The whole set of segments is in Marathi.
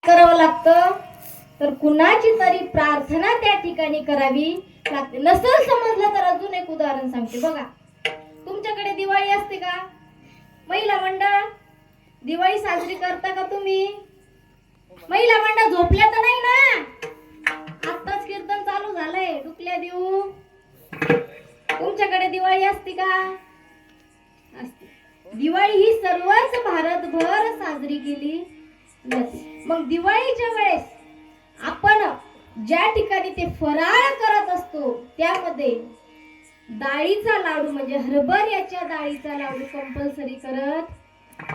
करावं लागतं तर कुणाची तरी प्रार्थना त्या ठिकाणी करावी लागते. नसेल समजलं तर अजून एक उदाहरण सांगते बघा. तुमच्याकडे दिवाळी असते का? महिला मंडळ दिवाळी साजरी करता का तुम्ही? महिला मंडळ झोपल्या तर नाही ना? आत्ताच कीर्तन चालू झालंय, डुकल्या देऊ. तुमच्याकडे दिवाळी असते का? असते. दिवाळी ही सर्वच भारतभर साजरी केली जाते. मग दिवाळीच्या वेळेस आपण ज्या ठिकाणी ते फराळ करत असतो त्यामध्ये डाळीचा लाडू म्हणजे हरभऱ्याच्या डाळीचा लाडू कंपल्सरी करत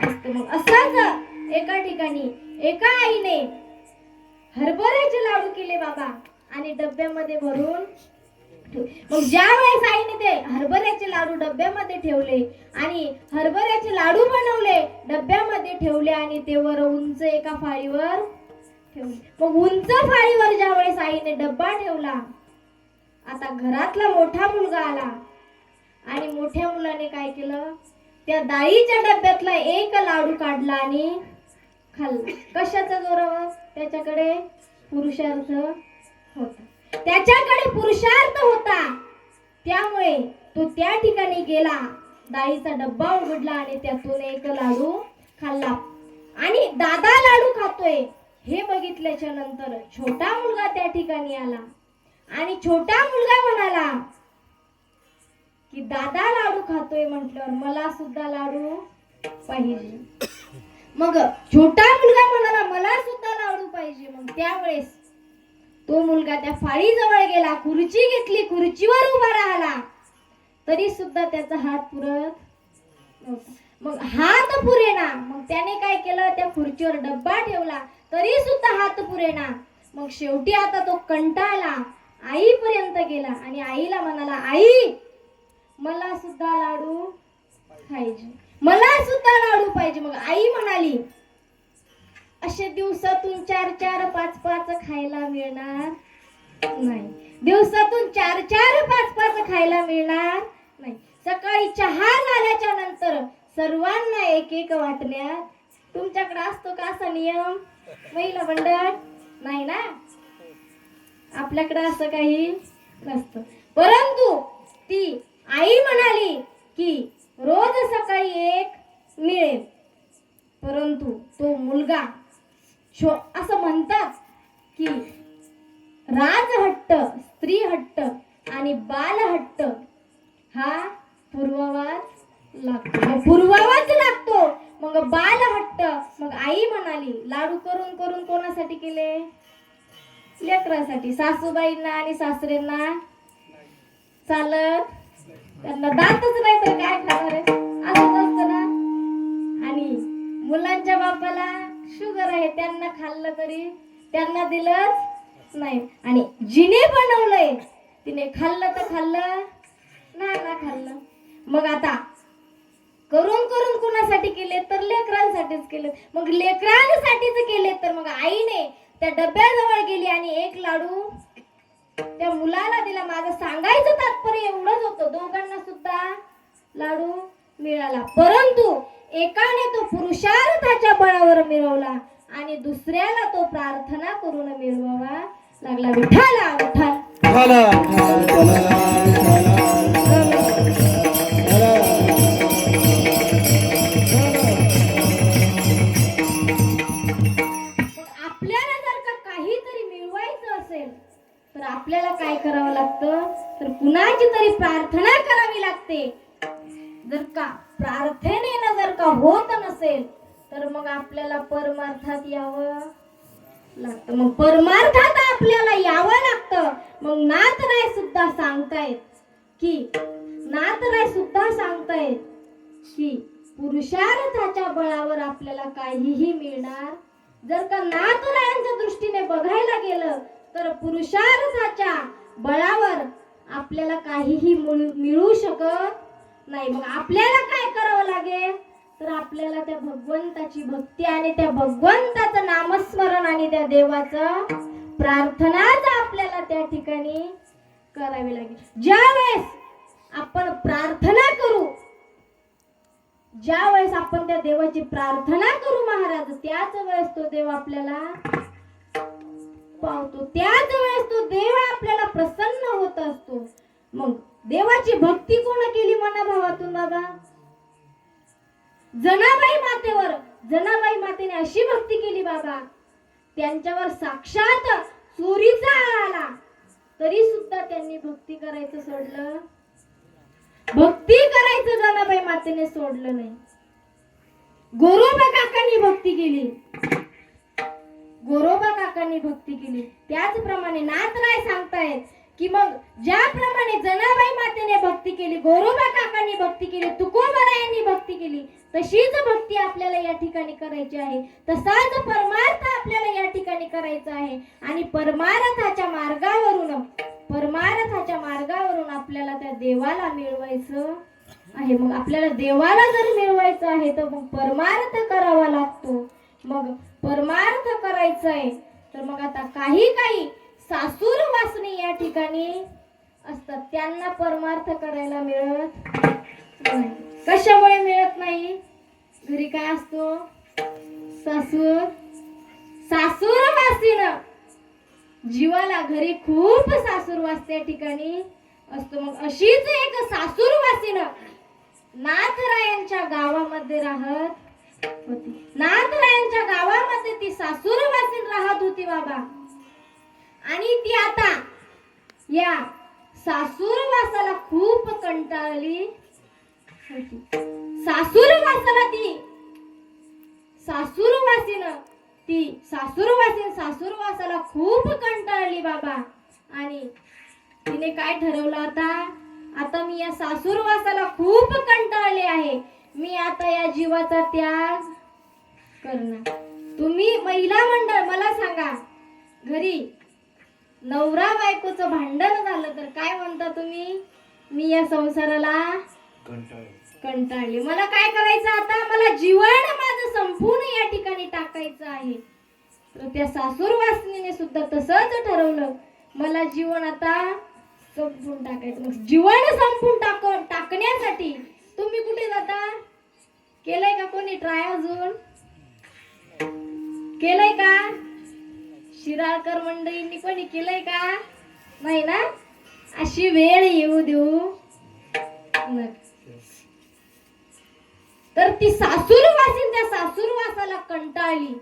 असतो. मग असाच एका ठिकाणी एका आईने हरभऱ्याचे लाडू केले बाबा आणि डब्यामध्ये भरून. मग ज्या वेळेस आईने ते हरभऱ्याचे लाडू डब्यामध्ये ठेवले आणि हरभऱ्याचे लाडू बनवले, डब्यामध्ये ठेवले आणि ते वर उंच एका फाळीवर ठेवले. मग उंच फाळीवर ज्या वेळेस आईने डब्बा ठेवला, आता घरातला मोठा मुलगा आला आणि मोठ्या मुलाने काय केलं, त्या डाळीच्या डब्यातला एक लाडू काढला आणि खाल्ला. कशाच्या जोरावर? त्याच्याकडे पुरुषार्थ होता. त्याच्याकडे पुरुषार्थ होता त्यामुळे तो त्या ठिकाणी गेला, डाळीचा डब्बा उघडला आणि त्यातून एक लाडू खाल्ला. आणि दादा लाडू खातोय हे बघितल्याच्या नंतर छोटा मुलगा त्या ठिकाणी आला आणि छोटा मुलगा म्हणाला की दादा लाडू खातोय म्हटल्यावर मला सुद्धा लाडू पाहिजे. मग छोटा मुलगा म्हणाला मला सुद्धा लाडू पाहिजे. मग त्यावेळेस तो मुलगा त्या फाळीजवळ गेला, खुर्ची घेतली, खुर्चीवर उभा राहिला, तरी सुद्धा त्याचा हात पुरत नव्हता. मग हात पुरेना, मग त्याने काय केलं, त्या खुर्चीवर डब्बा ठेवला, तरी सुद्धा हात पुरेना. मग शेवटी आता तो कंटाळला, आईपर्यंत गेला आणि आईला म्हणाला, आई मला सुद्धा लाडू पाहिजे, मला सुद्धा लाडू पाहिजे. मग आई म्हणाली, असे दिवसातून 4-4, 5-5 खायला मिळणार नाही. दिवसातून 4-4, 5-5 खायला मिळणार नाही. सकाळी चहा झाल्याच्या नंतर सर्वांना एक एक वाटण्यात. तुमच्याकडे असतो का असा नियम? महिला मंडळ नाही ना, आपल्याकडे असं काही नसतं. परंतु ती आई म्हणाली की रोज सकाळी एक मिळेल. परंतु तो मुलगा असं म्हणतात की राजहट्ट, स्त्री हट्ट आणि बालहट्ट हा पूर्ववाच लागतो, पूर्ववाच लागतो. मग बालहट्ट, मग आई म्हणाली लाडू करून करून कोणासाठी केले? लेकरासाठी. सासूबाईंना आणि सासरेंना चालत, त्यांना दातच नाही तर काय खाणार आहे, असंच असतं ना. आणि मुलांच्या बापाला शुगर आहे, त्यांना खाल्लं तरी त्यांना दिलंच नाही. आणि जिने बनवलंय तिने खाल्लं तर खाल्लं, ना खाल्लं. मग आता करून करून कुणासाठी केले तर लेकरांसाठीच केले. मग लेकरांसाठीच केले तर मग आईने त्या डब्याजवळ गेली आणि एक लाडू त्या मुलाला दिला. माझं सांगायचं तात्पर्य एवढंच होतं, दोघांना सुद्धा लाडू मिळाला. परंतु एकाने तो पुरुषार्थाच्या बळावर मिळवला आणि दुसऱ्याला तो प्रार्थना करून मिळवावा लागला. विठ्ठला विठ्ठल. आपल्याला जर का काहीतरी मिळवायचं असेल तर आपल्याला काय करावं लागतं, तर कुणाची तरी प्रार्थना करावी लागते. जर का प्रार्थनेनं जर का होत नसेल तर मग आपल्याला परमार्थात यावं लागतं. मग परमार्थात आपल्याला यावं लागतं. मग नाथराय सुद्धा सांगतायत की पुरुषार्थाच्या बळावर आपल्याला काहीही मिळणार. जर का नाथरायांच्या दृष्टीने बघायला गेलं तर पुरुषार्थाच्या बळावर आपल्याला काहीही मिळू शकत नाही. मग आपल्याला काय करावं लागेल, तर आपल्याला त्या भगवंताची भक्ती आणि त्या भगवंताचं नामस्मरण आणि त्या देवाचं प्रार्थनाच आपल्याला त्या ठिकाणी करावी लागेल. ज्या वेळेस आपण प्रार्थना करू, ज्या वेळेस आपण त्या देवाची प्रार्थना करू महाराज, त्याच वेळेस तो देव आपल्याला पावतो, त्याच वेळेस तो देव आपल्याला प्रसन्न होत असतो. मग देवाची भक्ती कोण केली मनाभावातून बाबा? जनाबाई मातेने अशी भक्ती केली बाबा, त्यांच्यावर साक्षात चोरीचा आला तरी सुद्धा त्यांनी भक्ती करायचं सोडलं, भक्ती करायचं जनाबाई मातेने सोडलं नाही. गोरोबा काकांनी भक्ती केली, गोरोबा काकांनी भक्ती केली. त्याचप्रमाणे नाथराय सांगतायत की मग ज्याप्रमाणे जनाबाई मातेने भक्ती केली, गोरोबा काकांनी भक्ती केली, तुकोबरायांनी भक्ती केली, तशीच भक्ती आपल्याला या ठिकाणी करायची आहे. तसाच परमार्थ आपल्याला या ठिकाणी करायचा आहे. आणि परमार्थाच्या मार्गावरून आपल्याला त्या देवाला मिळवायचं आहे. मग आपल्याला देवाला जर मिळवायचं आहे तर मग परमार्थ करावा लागतो. मग परमार्थ करायचा आहे तर मग आता काही सासूर वासनी या ठिकाणी असतात, त्यांना परमार्थ करायला मिळत नाही. कशामुळे मिळत नाही? घरी काय असतो? सासूर वासीन जीवाला घरी खूप सासूरवास त्या ठिकाणी असतो. मग अशीच एक सासूरवासीन नाथरायांच्या गावामध्ये राहत होती. नाथरायांच्या गावामध्ये ती सासूरवासीन राहत होती बाबा. आणि ती आता या सासूरवासाला खूप कंटाळली होती. सासूरवासाला खूप कंटाळली बाबा. आणि तिने काय ठरवलं, आता मी या सासूरवासाला खूप कंटाळले आहे, मी आता या जीवाचा त्याग करणार. तुम्ही महिला मंडळ मला सांगा, घरी नवरा बायकोचं भांडण झालं तर काय म्हणता तुम्ही? मी या संसाराला कंटाळले, मला काय करायचं आता? मला जीवन माझं संपूर्ण या ठिकाणी टाकायचं आहे. तर त्या सासूरवासनीने सुद्धा तसंच ठरवलं, मला जीवन आता संपून टाकायचं. मग जीवन संपून टाकण्यासाठी तुम्ही कुठे जाता? केलंय का कोणी ट्राय? अजून केलंय का? शिराळकर मंडळींनी कोणी केलंय का? नाही ना? अशी वेळ येऊ देऊ नका. तर ती सासूरवासीन त्या सासूरवासाला कंटाळली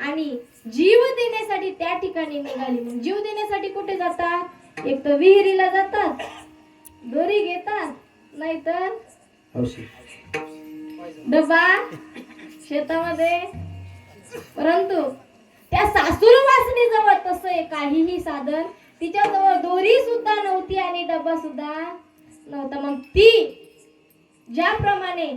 आणि जीव देण्यासाठी त्या ठिकाणी निघाली. मग जीव देण्यासाठी कुठे जातात? एक तर विहिरीला जातात, दोरी घेतात, नाहीतर डबा शेतामध्ये. परंतु त्या सासूरवासनी जवळ तसं काहीही साधन, तिच्याजवळ दोरी सुद्धा नव्हती आणि डबा सुद्धा नव्हता. मग ती ज्याप्रमाणे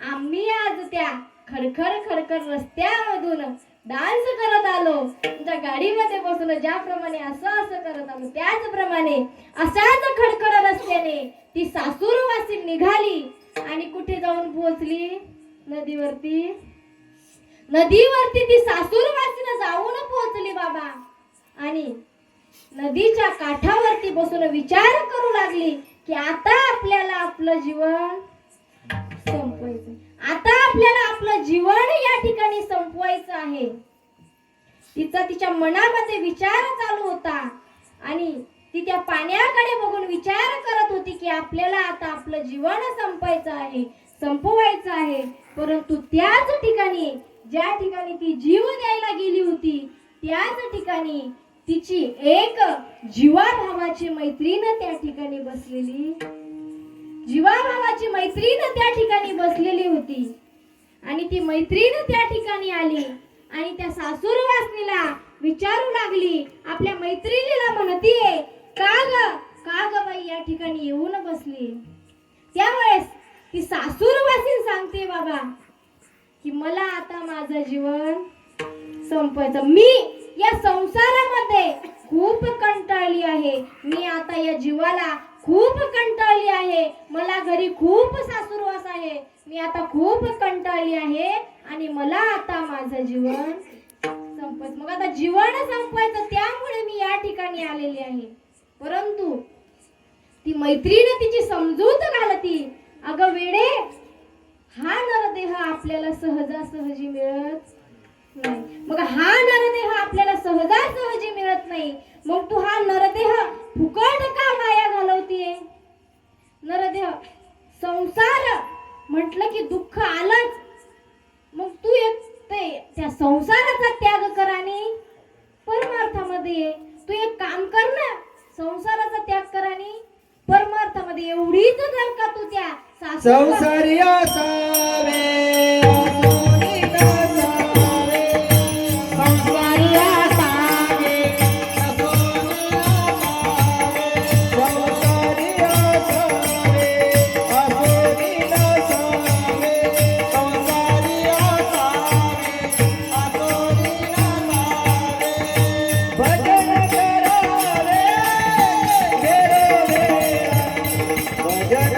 आम्ही आज त्या खडखड रस्त्यामधून डान्स करत आलो, तुमच्या गाडीमध्ये बसून ज्याप्रमाणे असं करत आलो, त्याचप्रमाणे अशाच खडखड रस्त्याने ती सासूरवासी निघाली आणि कुठे जाऊन पोहोचली? नदीवरती ती सासूरवासीनं जाऊन पोहोचली बाबा. आणि नदीच्या काठावरती बसून विचार करू लागली की आता आपल्याला आपलं जीवन संपवायचं, आता आपल्याला आपलं जीवन या ठिकाणी संपवायचं आहे. तिच्या मनामध्ये विचार चालू होता आणि ती त्या पाण्याकडे बघून विचार करत होती की आपल्याला आता आपलं जीवन संपवायचं आहे. परंतु त्याच ठिकाणी, ज्या ठिकाणी ती जीव द्यायला गेली होती, त्याच ठिकाणी तिची एक जीवाभावाची मैत्रीण त्या ठिकाणी बसलेली होती. आणि ती मैत्रीण त्या ठिकाणी आली आणि त्या सासूरवासनीला विचारू लागली, आपल्या मैत्रिणीला म्हणतीये, का ग बाई या ठिकाणी येऊन बसली? त्यावेळेस ती सासूरवासीन सांगते बाबा की मला आता माझं जीवन संपवायचं, मी या संसारामध्ये खूप कंटाळली आहे, मी आता या जीवाला खूप कंटाळली आहे, मला घरी खूप सासूरवास आहे, मी आता खूप कंटाळली आहे आणि मला आता माझं जीवन संपवायचं. मग आता जीवन संपवायचं, त्यामुळे मी या ठिकाणी आलेली आहे. परंतु ती मैत्रीण तिची समजूत घालती, अगं वेडे, हा नरदेह आपल्याला सहजासहजी मिळत नाही. मग हा नरदेह आपल्याला सहजासहजी मिळत नाही, मग तू हा नरदेह फुकट का वाया घालवतीये? नरदेह संसार म्हटलं की दुःख आलंच, मग तू एक त्या संसाराचा त्याग कर आणि परमार्थामध्ये ये. तू एक काम कर ना, संसाराचा त्याग कर आणि परमार्थामध्ये. एवढीच जर का तू त्या संसारी असावे असोनी नसावे, संसारी असावे असोनी नसावे, संसारी असावे असोनी नसावे, संसारी असावे असोनी नसावे. भजन करावे गेलो भजन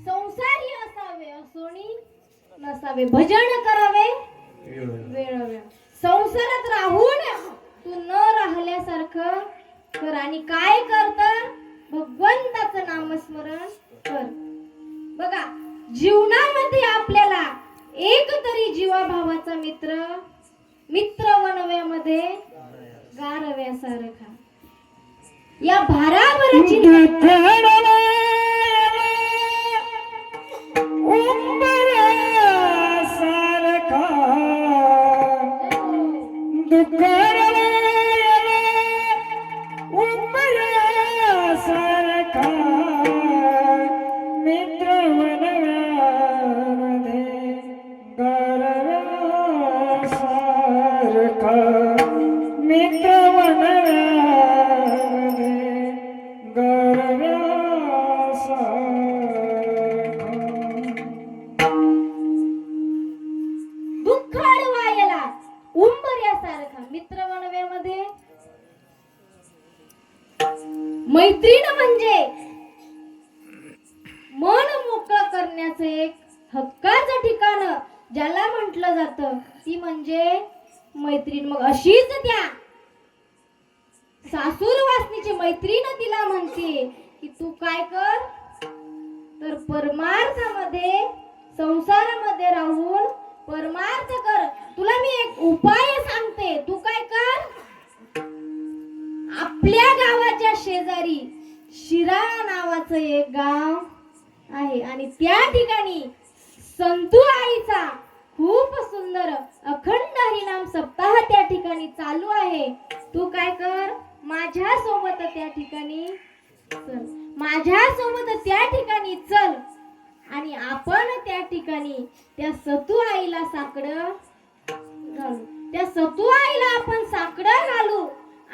संसारी असावे असोनी नसावे, भजन करावे वेळोवेळ. संसारात राहून तू न राहिल्यासारखं कर आणि काय कर तर भगवंताचं नामस्मरण कर. बघा, जीवनामध्ये आपल्याला एक तरी जीवाभावाचा मित्र वनव्यामध्ये गारव्यासारखा. या भारावर चिंता दुःख अडवायला उंबऱ्यासारखा मित्र वनव्यामध्ये. मैत्रीण म्हणजे मन मोकळं करण्याचं एक हक्काचं ठिकाण ज्याला म्हटलं जातं, ती म्हणजे मैत्रीण. मग अशीच त्या सासूर वासनीची मैत्रीण तिला म्हणते की तू काय कर तर परमार्थामध्ये संसारामध्ये राहून परमार्थ कर. तुला मी एक उपाय सांगते, तू काय कर. आपल्या गावाच्या शेजारी शिराळा नावाचं एक गाव आहे आणि त्या ठिकाणी संतू आईचा खूप सुंदर अखंड हरिनाम सप्ताह त्या ठिकाणी चालू आहे. तू काय कर, माझ्या सोबत त्या ठिकाणी चल, माझ्या सोबत त्या ठिकाणी चल आणि आपण त्या ठिकाणी त्या सतू आईला साकडं घालू. त्या सतू आईला आपण साकडं घालू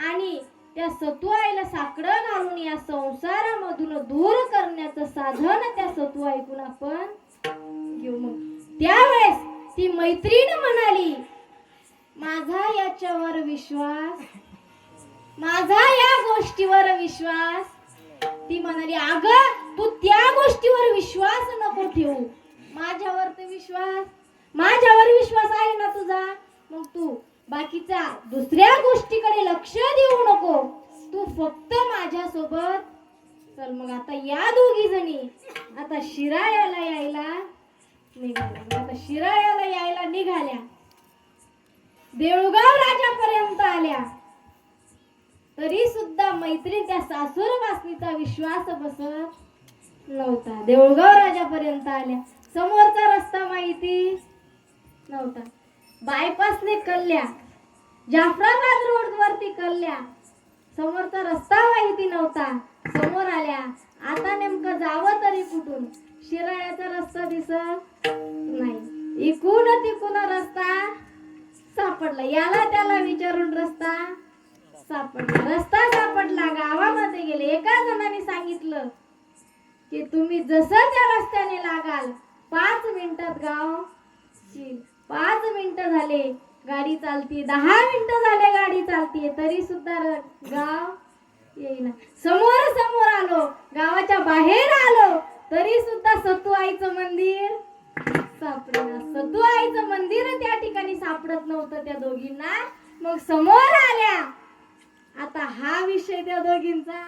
आणि त्या सतू आईला साकडं घालून या संसारामधून दूर करण्याचं साधन त्या सतू आईकून आपण घेऊ. मग त्यावेळेस ती मैत्रीण म्हणाली, माझा याच्यावर विश्वास, माझा या गोष्टीवर विश्वास. ती म्हणाली, अगं तू त्या गोष्टीवर विश्वास नको ठेवू, माझ्यावर तर विश्वास, माझ्यावर विश्वास आहे ना तुझा. मग तू बाकीच्या दुसऱ्या गोष्टीकडे लक्ष देऊ नको, तू फक्त माझ्या सोबत चल. मग आता या दोघी जणी आता शिराळ्याला यायला निघाल्या. आता शिराळ्याला यायला निघाल्या, देऊळगाव राजापर्यंत आल्या, तरी सुद्धा मैत्रीण त्या सासूर वासनीचा विश्वास बसत नव्हता. देऊळगाव राजापर्यंत आल्या, समोरचा रस्ता माहिती नव्हता. बायपासने कल्ल्या, जाफराबाद रोड वरती कल्ल्या, समोरचा रस्ता माहिती नव्हता. समोर आल्या, आता नेमकं जावं तरी कुठून, शिराळ्याचा रस्ता दिसत नाही. इकून तिकून रस्ता सापडला, याला त्याला विचारून रस्ता सापडला. रस्ता सापडला, गावामध्ये गेले. एका जणाने सांगितलं की तुम्ही जसं त्या रस्त्याने लागाल 5 मिनिटात गाव येईल. 5 मिनिटं झाले गाडी चालती, 10 मिनिटं झाले गाडी चालतीये, तरी सुद्धा गाव येईना. समोर समोर आलो, गावाच्या बाहेर आलो, तरी सुद्धा सतू आईचं मंदिर सापडेना. सतू आईचं मंदिर त्या ठिकाणी सापडत नव्हतं त्या दोघींना. मग समोर आल्या. आता हा विषय त्या दोघींचा.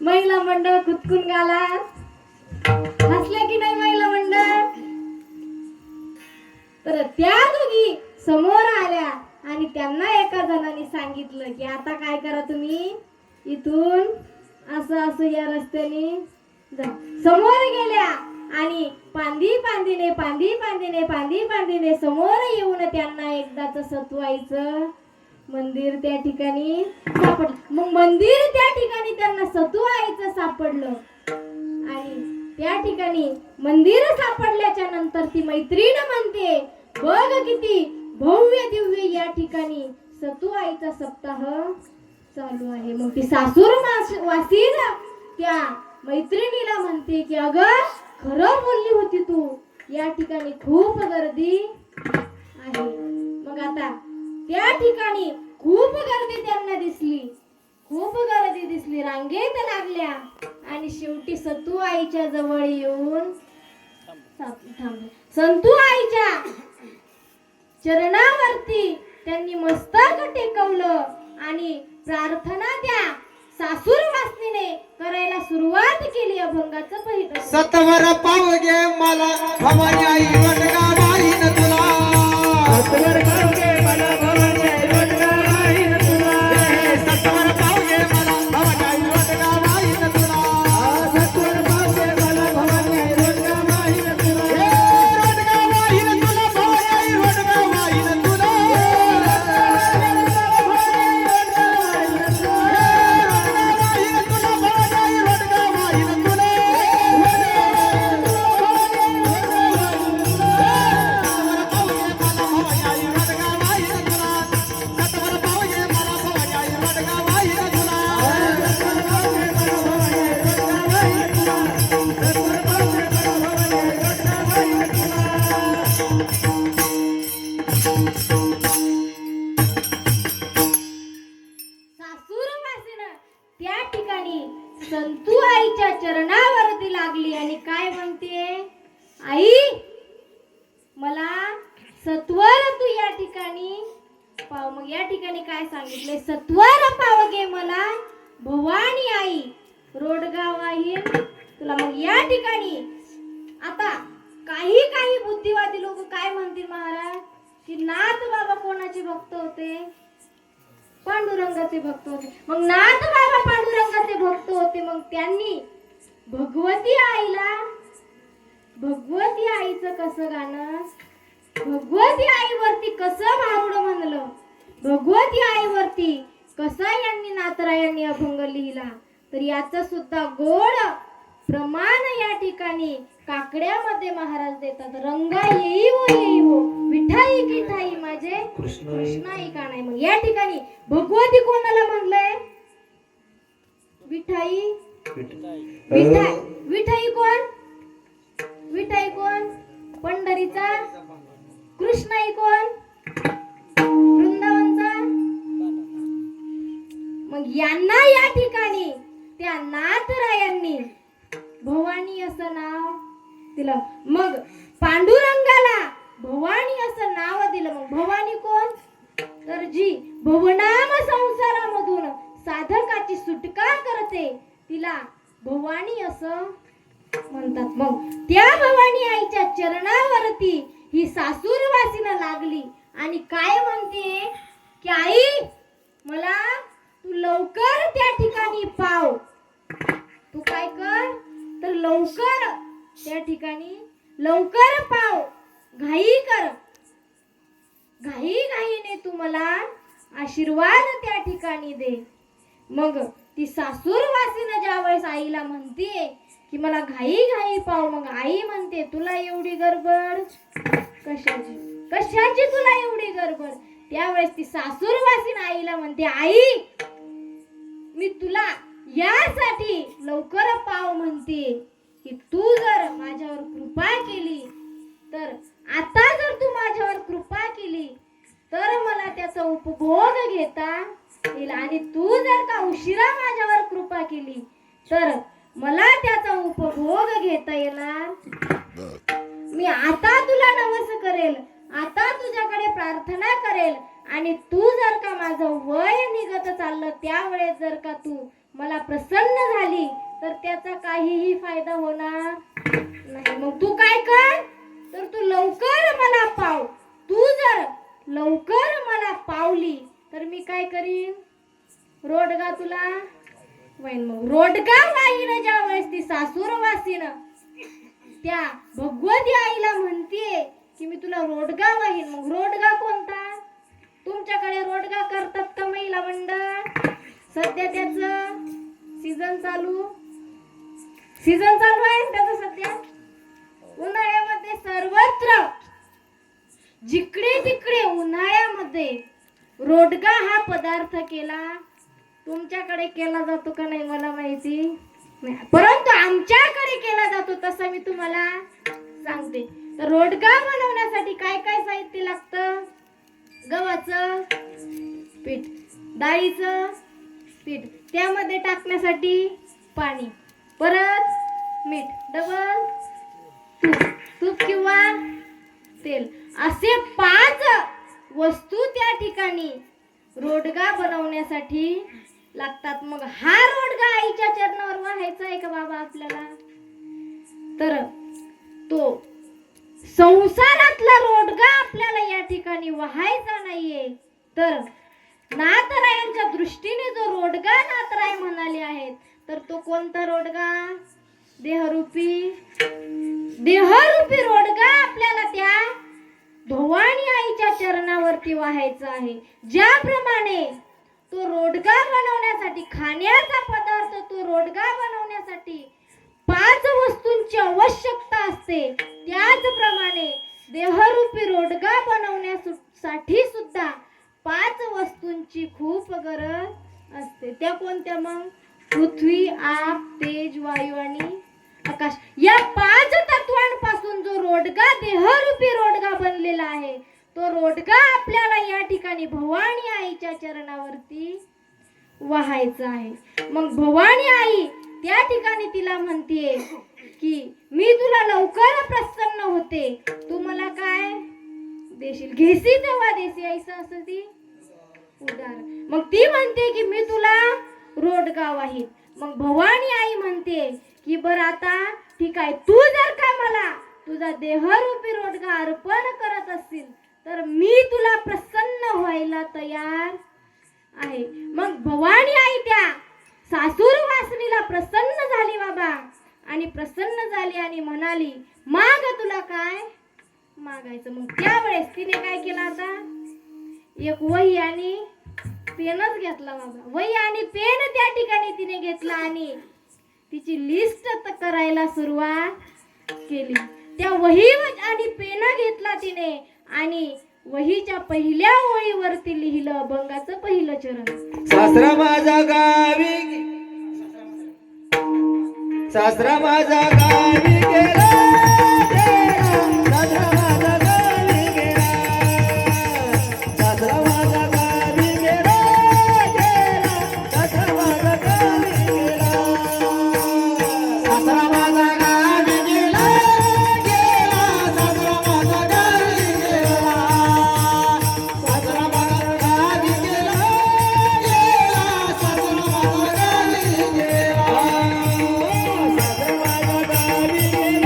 महिला मंडळ खुदकून गाला. हसल्या की नाही महिला मंडळ? तर त्या दोघी समोर आल्या आणि त्यांना एका जणांनी सांगितलं की आता काय करा तुम्ही, इथून असं असं या रस्त्याने जा. समोर गेल्या आणि पांदी पांदीने समोर येऊन त्यांना एकदाच सतुआईचं मंदिर त्या ठिकाणी सापडलं. मग मंदिर त्या ठिकाणी त्यांना सतुआईचं सापडलं आणि त्या ठिकाणी मंदिर सापडल्याच्या नंतर ती मैत्रीण म्हणते, बघ किती भव्य दिव्य या ठिकाणी सतुआईचा सप्ताह चालू आहे. मग ती सासूर वासीन त्या मैत्रिणीला म्हणते की अगं खरं बोलली होती तू, या ठिकाणी खूप गर्दी आहे. मग आता त्या ठिकाणी खूप गर्दी त्यांना दिसली. खूप गर्दी दिसली, रांगेत लागल्या आणि शेवटी सतू आईच्या जवळ येऊन थांबले. संतू आईच्या चरणावरती त्यांनी मस्तक टेकवलं आणि प्रार्थना त्या सासूर वासनीने करायला सुरुवात केली. अभंगाचं पहिलं. सत्वर पाव गे मला भवानी आई वडगा बाईन तुला. सत्वर पाव गे मला भवानी आई वडगा बाईन तुला. सत्वर पाव गे मला भवानी आई वडगा बाईन तुला. सत्वर पाव गे मला भवानी आई वडगा बाईन तुला. वडगा बाईन तुला भवानी आई वडगा बाईन तुला. सासूर वासीन त्या ठिकाणी संतू आईच्या चरणावरती लागली आणि काय म्हणते, आई मला सत्वर तू या ठिकाणी पाव. मग या ठिकाणी काय सांगितले, सत्वर पाव गे मला भवानी आई रोडगाव आहे तुला. मग या ठिकाणी आता काही बुद्धिवादी लोक काय म्हणतील महाराज, की नाथ बाबा कोणाचे भक्त होते, पांडुरंगाचे भक्त होते. मग नाथ बाबा पांडुरंगाचे भक्त होते. मग त्यांनी भगवती आईचं कसं गाणं, भगवती आईवरती कसं भारुड म्हणलं, भगवती आईवरती कसा यांनी नाथरायांनी अभंग लिहिला. तर याचं सुद्धा गोड प्रमाण या ठिकाणी काकड्यामध्ये महाराज देतात. रंगा येई हो विठाई की ठाई माझे कृष्णाई का नाही. मग या ठिकाणी भगवती कोणाला म्हणलंय, विठाई. विठाई कोण, विठाई कोण, पंढरीचा. कृष्णाई कोण, वृंदावनचा. मग यांना या ठिकाणी त्या नाथरायांनी भवानी असं नाव दिलं. मग पांडुरंगाला भवानी असं नाव दिलं. मग भवानी कोण, तर जी भवनाम संसारामधून साधकाची सुटका करते तिला भवानी असं म्हणतात. मग त्या भवानी आईच्या चरणावरती ही सासूरवासीनं लागली आणि काय म्हणते की आई मला तू लवकर त्या ठिकाणी पाव. तू काय कर, तर लवकर त्या ठिकाणी लवकर पाव, घाई कर, घाईने तू मला आशीर्वाद त्या ठिकाणी दे. मग ती सासूरवासीनं ज्यावेळेस आईला म्हणते की मला घाई पाव, मग आई म्हणते तुला एवढी गडबड कशाची तुला एवढी गडबड. त्यावेळेस ती सासूरवासीन आईला म्हणते, आई मी तुला यासाठी लवकर पाव म्हणते की तू जर माझ्यावर कृपा केली, तर आता जर तू माझ्यावर कृपा केली तर मला त्याचा उपभोग घेता येईल. आणि तू जर का उशिरा माझ्यावर कृपा केली तर मला त्याचा उपभोग घेता येणार. मी आता तुला नवस करेल, आता तुझ्याकडे प्रार्थना करेल, आणि तू जर का माझं वय निघत चाललं त्यावेळेस जर का तू मला प्रसन्न झाली तर त्याचा काहीही फायदा होणार नाही. मग तू काय कर, तर तू लवकर मला पाव. तू जर लवकर मला पावली तर मी काय करीन, रोडगा तुला वाईन. मग रोडगा वाईन ज्या वेळेस ती सासूरवासीन त्या भगवती आईला म्हणतीये की मी तुला रोडगा वाहीन. मग रोडगा कोणता, तुमच्याकडे रोडगा करतात का महिला मंडळ? सध्या त्याचं सीझन चालू आहे त्याचं सध्या. उन्हाळ्यामध्ये सर्वत्र जिकडे तिकडे उन्हाळ्यामध्ये रोडगा हा पदार्थ केला. तुमच्याकडे केला जातो का नाही मला माहिती नाही, परंतु आमच्याकडे केला जातो तसं मी तुम्हाला सांगते. तर रोडगा बनवण्यासाठी काय काय साहित्य लागतं? गव्हाचं पीठ, डाळीचं पीठ, त्यामध्ये टाकण्यासाठी पाणी, परत मीठ, डबल तूप किंवा तेल, असे 5 वस्तू त्या ठिकाणी रोडगा बनवण्यासाठी लागतात. मग हा रोडगा आईच्या चरणावर वाहायचा आहे का बाबा आपल्याला? तर तो संसारातला रोडगा आपल्याला या ठिकाणी वाहायचा नाहीये. तर नाथरायांच्या दृष्टीने जो रोडगा नाथराय म्हणाले आहेत तर तो कोणता रोडगा? देहरूपी रोडगा आपल्याला त्या भवानी आईच्या चरणावरती वाहायचा आहे. ज्याप्रमाणे तो रोडगा बनवण्यासाठी, खाण्याचा पदार्थ तो रोडगा बनवण्यासाठी 5 वस्तूंची आवश्यकता असते, त्याचप्रमाणे देहरूपी रोडगा बनवण्यासाठी सुद्धा 5 वस्तूंची खूप गरज असते. त्या कोणत्या मग? पृथ्वी, आप, तेज, वायू आणि आकाश. या 5 तत्वांपासून जो रोडगा, देहरूपी रोडगा बनलेला आहे, तो रोडगा आपल्याला या ठिकाणी भवानी आईच्या चरणावरती वाहायचा आहे. मग भवानी आई त्या ठिकाणी तिला म्हणतीये की मी तुला लवकर प्रसन्न होते, तू मला काय देशील? घेसी तेव्हा देसी, ऐसा असं ती उदार. मग ती म्हणते की मी तुला रोडगा वाहीन. मग भवानी आई म्हणते की बरं आता ठीक आहे, तू जर का मला तुझा देहरूपी रोडगा अर्पण करत असशील तर मी तुला प्रसन्न व्हायला तयार आहे. मग भवानी आई त्या सासूर वासनीला प्रसन्न झाली बाबा, आणि प्रसन्न झाली आणि म्हणाली माग तुला काय मागायचं. मग त्यावेळेस तिने काय केलं, आता एक वही आणि पेनच घेतला बाबा. वही आणि पेन त्या ठिकाणी तिने घेतला आणि तिची लिस्ट करायला सुरुवात केली. त्या वही आणि पेन घेतला तिने आणि वहीच्या पहिल्या ओळीवरती लिहिलं अभंगाचं पहिलं चरण. सासरा माझा गावी, सासरा माझा गावी गेला, सासरा माझा गावी गेला, सासरा माझा गावी गेला, सासरा माझा गावी गेला, सासरा माझा गावी गेला, सासरा माझा गावी गेला, सासरा माझा गावी गेला, सासरा माझा गावी गेला, सासरा माझा गावी गेला,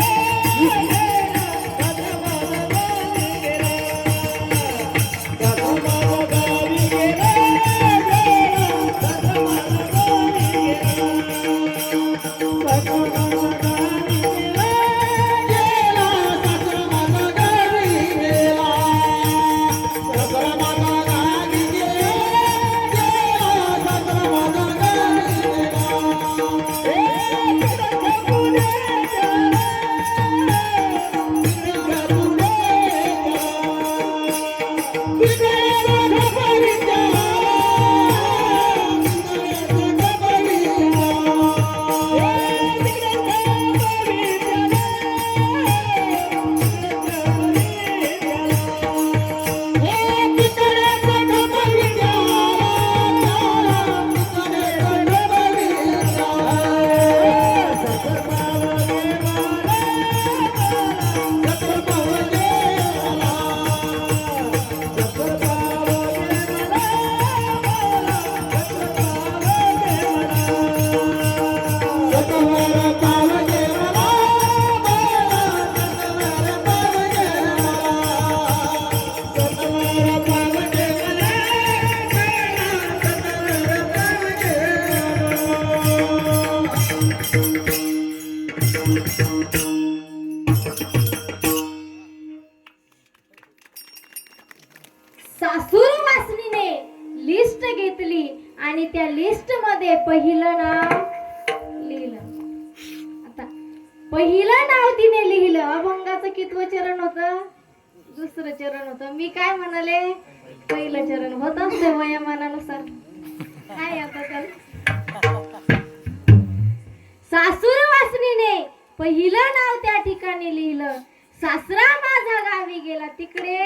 सासूर वासनीने लिस्ट घेतली आणि त्या लिस्ट मध्ये पहिलं नाव लिहिलं. आता पहिलं नाव तिने लिहिलं. अभंगाचं कितवं चरण होतं? दुसरं चरण होतं. मी काय म्हणाले? पहिलं चरण होत असते वयामानानुसार. काय आता त्याला सासूर वासनीने पहिलं नाव त्या ठिकाणी लिहिलं. सासरा माझा गावी गेला तिकडे,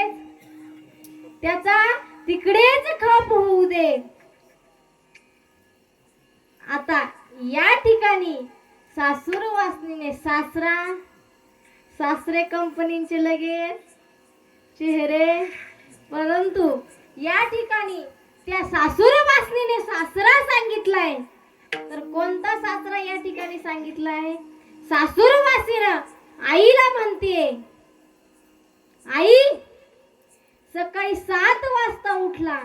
त्याचा तिकडेच खप होऊ दे. आता या ठिकाणी सासूर वासनीने सासरे कंपनीचे लगेच चेहरे, परंतु या ठिकाणी त्या सासूर वासनीने सासरा सांगितलाय. तर कोणता सासरा या ठिकाणी सांगितलाय? सासूर वासीनं आईला म्हणते, आई सकाळी 7 वाजता उठला,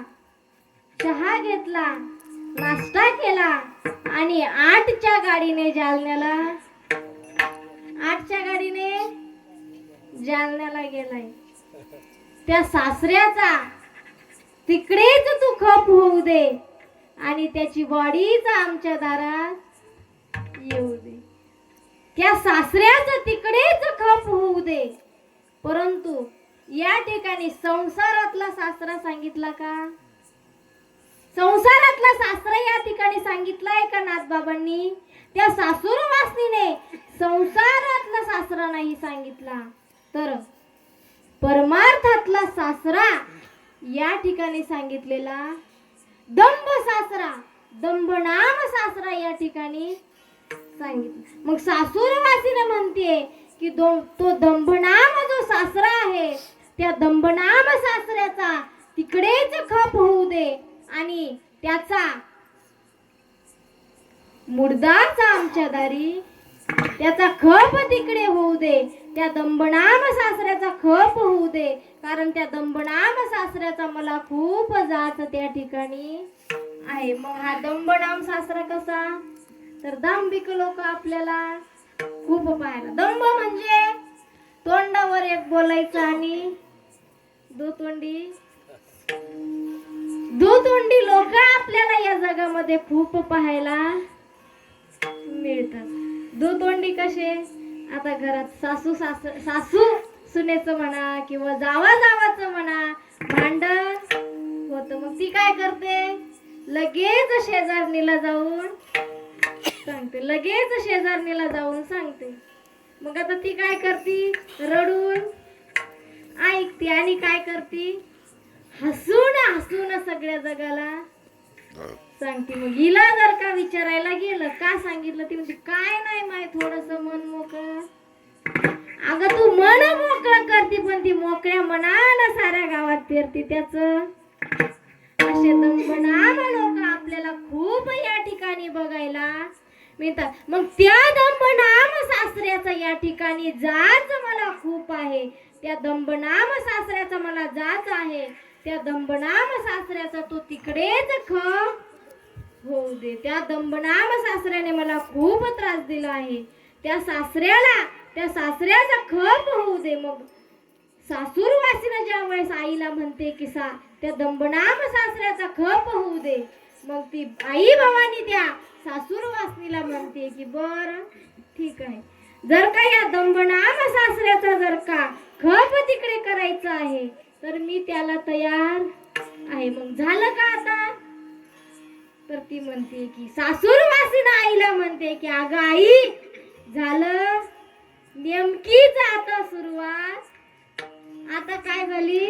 चहा घेतला, नाश्ता केला आणि 8च्या गाडीने जालन्याला गेलाय. त्या सासऱ्याचा तिकडेच तू खप होऊ दे आणि त्याची बॉडीच आमच्या दारात येऊ दे. त्या सासऱ्याचं तिकडेच खप होऊ दे. परंतु या ठिकाणी संसारातला सासरा सांगितला का? संसारातला सासरा या ठिकाणी सांगितलाय का नाथबाबांनी? त्या सासूर वासनीने संसारातला सासरा नाही सांगितला, तर परमार्थातला सासरा या ठिकाणी सांगितलेला दंभ सासरा, दंभनाम सासरा या ठिकाणी सांगितलं. मग सासूर वासीने म्हणते की तो दंभनाम जो सासरा आहे त्या दंभनाम सासऱ्याचा तिकडेच खप होऊ दे आणि त्याचा मुर्दाचा आमच्या दारी, त्याचा खप तिकडे होऊ दे. त्या दंभनाम सासऱ्याचा खप होऊ दे, कारण त्या दंभनाम सासऱ्याचा मला खूप जाच त्या ठिकाणी आहे. मग हा दंभनाम सासरा कसा? तर दांभिक लोक आपल्याला खूप पाहायला. दंभ म्हणजे तोंडावर एक बोलायचं आणि दुतोंडी लोक आपल्याला या जगामध्ये खूप पाहायला मिळतात. दुतोंडी कसे? आता घरात सासू सुनेचं म्हणा किंवा जावाचं म्हणा भांडण होतं. मग ती काय करते? लगेच शेजारणीला जाऊन सांगते. मग आता ती काय करते? रडून ऐकते आणि काय करते? हसून सगळ्या जगाला सांगते. मग हिला जर का विचारायला गेलं का सांगितलं, ती म्हणजे काय नाही माहित, थोडस मन मोकळं. अगं तू मन मोकळं करते पण ती मोकळ्या मनाला साऱ्या गावात फिरते. त्याच असे दंभनाम लोक आपल्याला खूप या ठिकाणी बघायला मिळतात. मग त्या दंभनाम सासऱ्याचा या ठिकाणी जाच मला खूप आहे. त्या दंभनाम सासऱ्याचा मला जाच आहे. त्या दंभनाम सासऱ्याचा तो तिकडेच खप होऊ दे. त्या दंभनाम सासऱ्याने मला खूप त्रास दिला आहे. त्या सासऱ्याचा खप होऊ दे. मग सासूर वासीनं ज्या वेळेस आईला म्हणते की त्या दंभनाम सासऱ्याचा खप होऊ दे, मग ती आई भवानी त्या सासूर वासनीला म्हणते की बर ठीक आहे, जर का या दंभनाम सासऱ्याचा जर का खप तिकडे करायचा आहे तर मी त्याला तयार आहे. मग झालं का आता? तर ती म्हणते की सासूर वासीनं आईला म्हणते की अगं आई झालं नेमकीच आता सुरुवात. आता काय झाली?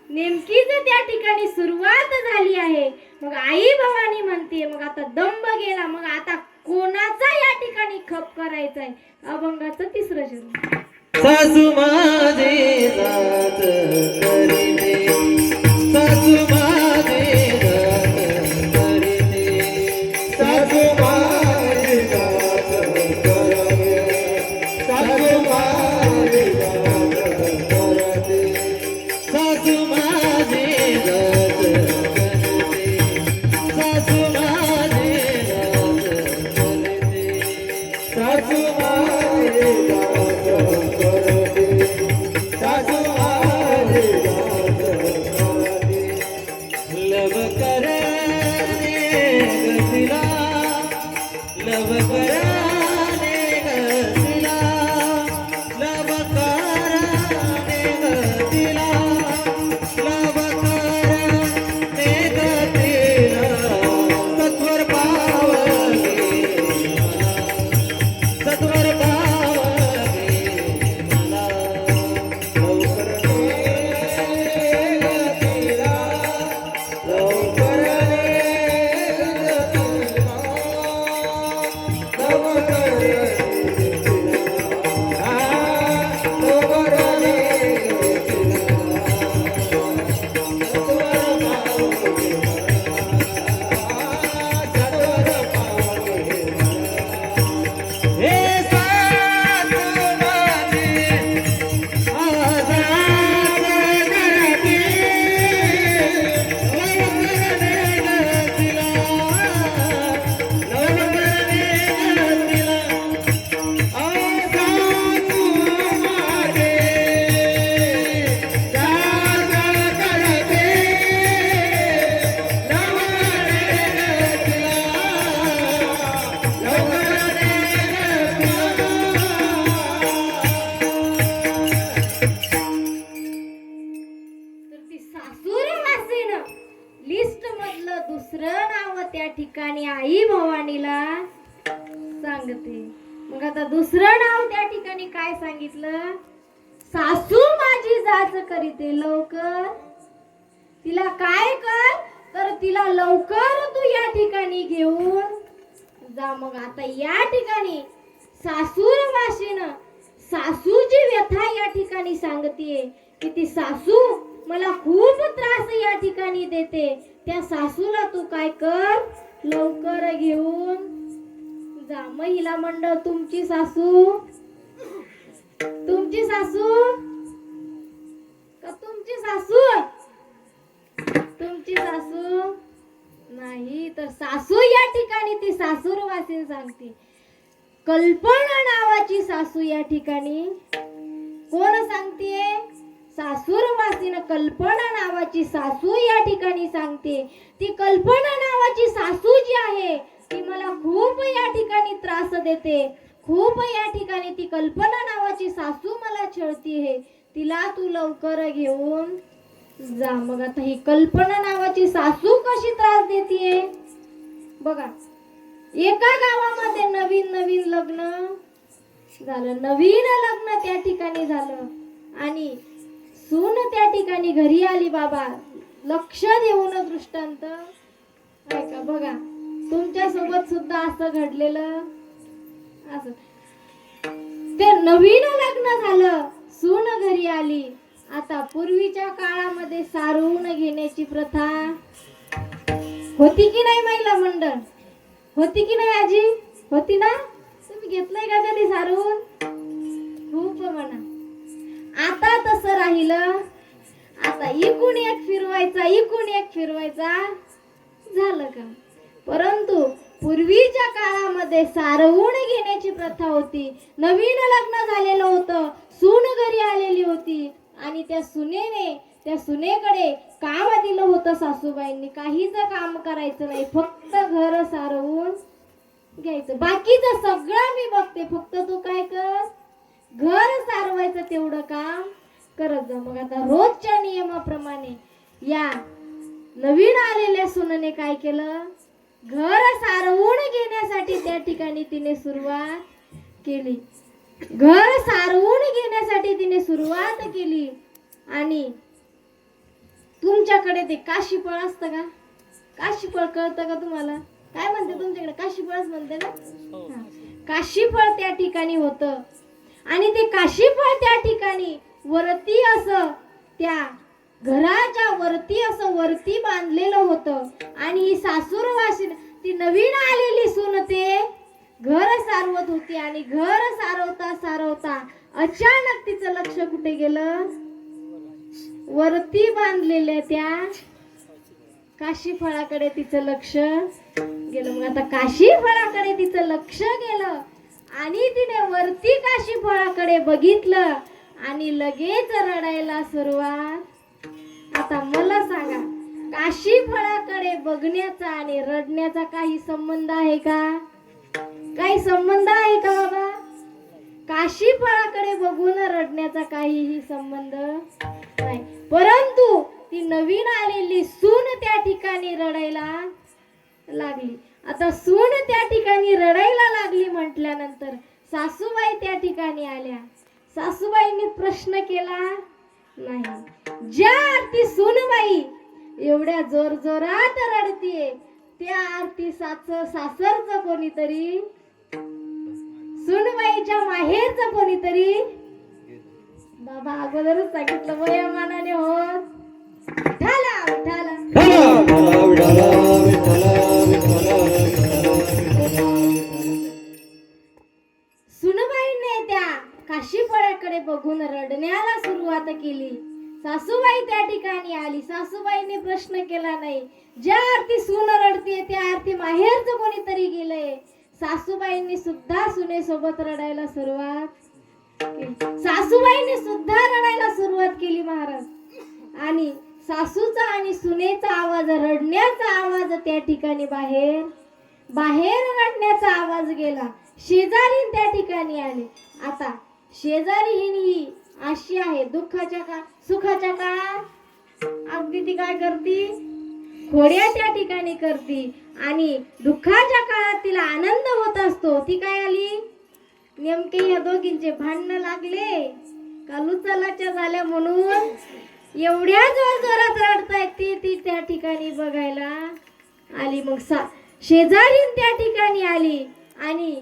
नेमकीच त्या ठिकाणी सुरुवात झाली आहे. मग आई भवानी म्हणते मग आता दंभ गेला, मग आता कोणाचा या ठिकाणी खप करायचा आहे? अभंगाचं 3रं चरण. सासू माझे जात करीने, सासू माझे जात करीने, सासू माझे जात करते, सासू माझे जात करते, सासू माझे जात करते, सासू माझे जात करते, सासू माझे जात मधलं दुसरं नाव त्या ठिकाणी आई भवानीला सांगते. मग आता दुसरं नाव त्या ठिकाणी काय सांगितलं? सासू माझी जाच करीते लवकर. तिला काय कर, तर तिला लवकर तू या ठिकाणी घेऊन जा. मग आता या ठिकाणी सासूर वाशीनं सासूची व्यथा या ठिकाणी सांगतीये की ती सासू मला खूप त्रास या ठिकाणी देते. त्या सासूला तू काय कर, लवकर घेऊन जा. महिला मंडळ, तुमची सासू का तुमची सासू नाही, तर सासू या ठिकाणी ती सासूर वासीन सांगते. कल्पना नावाची सासू या ठिकाणी कोण सांगतेय? सासूरवासीनं कल्पना नावाची सासू या ठिकाणी सांगते. ती कल्पना नावाची सासू जी आहे ती मला खूप या ठिकाणी त्रास देते. खूप या ठिकाणी ती कल्पना नावाची सासू मला छळतीये. तिला तू लवकर घेऊन जा. मग आता ही कल्पना नावाची सासू कशी त्रास देतीये बघा. एका गावामध्ये नवीन लग्न झालं. नवीन लग्न त्या ठिकाणी झालं आणि सून त्या ठिकाणी घरी आली. बाबा लक्ष देऊन दृष्टांत ऐका बघा. तुमच्या सोबत सुद्धा असं घडलेलं. असं ते नवीन लग्न झालं, सून घरी आली. आता पूर्वीच्या काळामध्ये सारवून घेण्याची प्रथा होती की नाही? महिला मंडळ होती की नाही? आजी होती ना? तुम्ही घेतलंय का कधी सारवून? खूप म्हणा. आता तसं राहिलं. आता इकून एक फिरवायचा झालं का? परंतु पूर्वीच्या काळामध्ये सारवून घेण्याची प्रथा होती. नवीन लग्न झालेलं होतं, सून घरी आलेली होती आणि त्या सुनेकडे काम दिलं होतं सासूबाईंनी. काहीच काम करायचं नाही, फक्त घर सारवून घ्यायचं. बाकीचं सगळं मी बघते, फक्त तू काय कर, घर सारवायचं तेवढं काम करत जा. मग आता रोजच्या नियमाप्रमाणे या नवीन आलेल्या सुनेने काय केलं? घर सारवून घेण्यासाठी त्या ठिकाणी तिने सुरुवात केली. घर सारवून घेण्यासाठी तिने सुरुवात केली. आणि तुमच्याकडे ते काशीफळ असतं का? काशीफळ कळतं का तुम्हाला? काय म्हणते तुमच्याकडे? काशीफळच म्हणते ना? काशीफळ त्या ठिकाणी होतं आणि ते काशीफळ त्या ठिकाणी वरती असं त्या घराच्या वरती बांधलेलं होतं. आणि ही सासूरवासीन ती नवीन आलेली सून ते घर सारवत होती आणि घर सारवता अचानक तिचं लक्ष कुठे गेलं? वरती बांधलेल्या त्या काशीफळाकडे तिचं लक्ष गेलं. मग आता काशीफळाकडे तिचं लक्ष गेलं आणि तिने वरती काशीफळाकडे बघितलं आणि लगेच रडायला सुरुवात. आता मला सांगा, काशीफळाकडे बघण्याचा आणि रडण्याचा काही संबंध आहे का? काही संबंध आहे का बाबा? काशीफळाकडे बघून रडण्याचा काहीही संबंध नाही. परंतु ती नवीन आलेली सून त्या ठिकाणी रडायला लागली. आता सून त्या ठिकाणी रडायला लागली म्हटल्यानंतर सासूबाई त्या ठिकाणी आल्या. सासूबाईंनी प्रश्न केला नाही. ज्या आरती सूनबाई एवढ्या जोरात रडतीये त्या आरती सासरचं कोणीतरी, सुनबाईच्या माहेरचं कोणीतरी. बाबा अगोदरच सांगितलं वयामानाने होत. सुनबाईने त्या काशीफळाकडे बघून रडण्याला सुरुवात केली. सासूबाई त्या ठिकाणी आली. सासूबाईने प्रश्न केला नाही. ज्या आरती सून रडतीये त्या आरती माहेरचं कोणीतरी गेलंय. सासूबाईंनी सुद्धा सुनेसोबत रडायला सुरुवात केली. सासूबाईंनी सुद्धा रडायला सुरुवात केली महाराज. आणि सासूचा आणि सुनेचा आवाज, रडण्याचा आवाज त्या ठिकाणी बाहेर रडण्याचा आवाज गेला. शेजारी त्या ठिकाणी आले. आता शेजारी ही अशी आहे, दुःखाच्या का सुखाच्या काळात अगदी ती काय करती? खोड्या त्या ठिकाणी करती आणि दुःखाच्या काळात तिला आनंद होत असतो. ती काय आली, नेमके या दोघींचे भांडण लागले का लुचालाच्या झाल्या म्हणून एवढ्या जोर जोरात रडतायत ती त्या ठिकाणी बघायला आली. मग शेजारीन त्या ठिकाणी आली आणि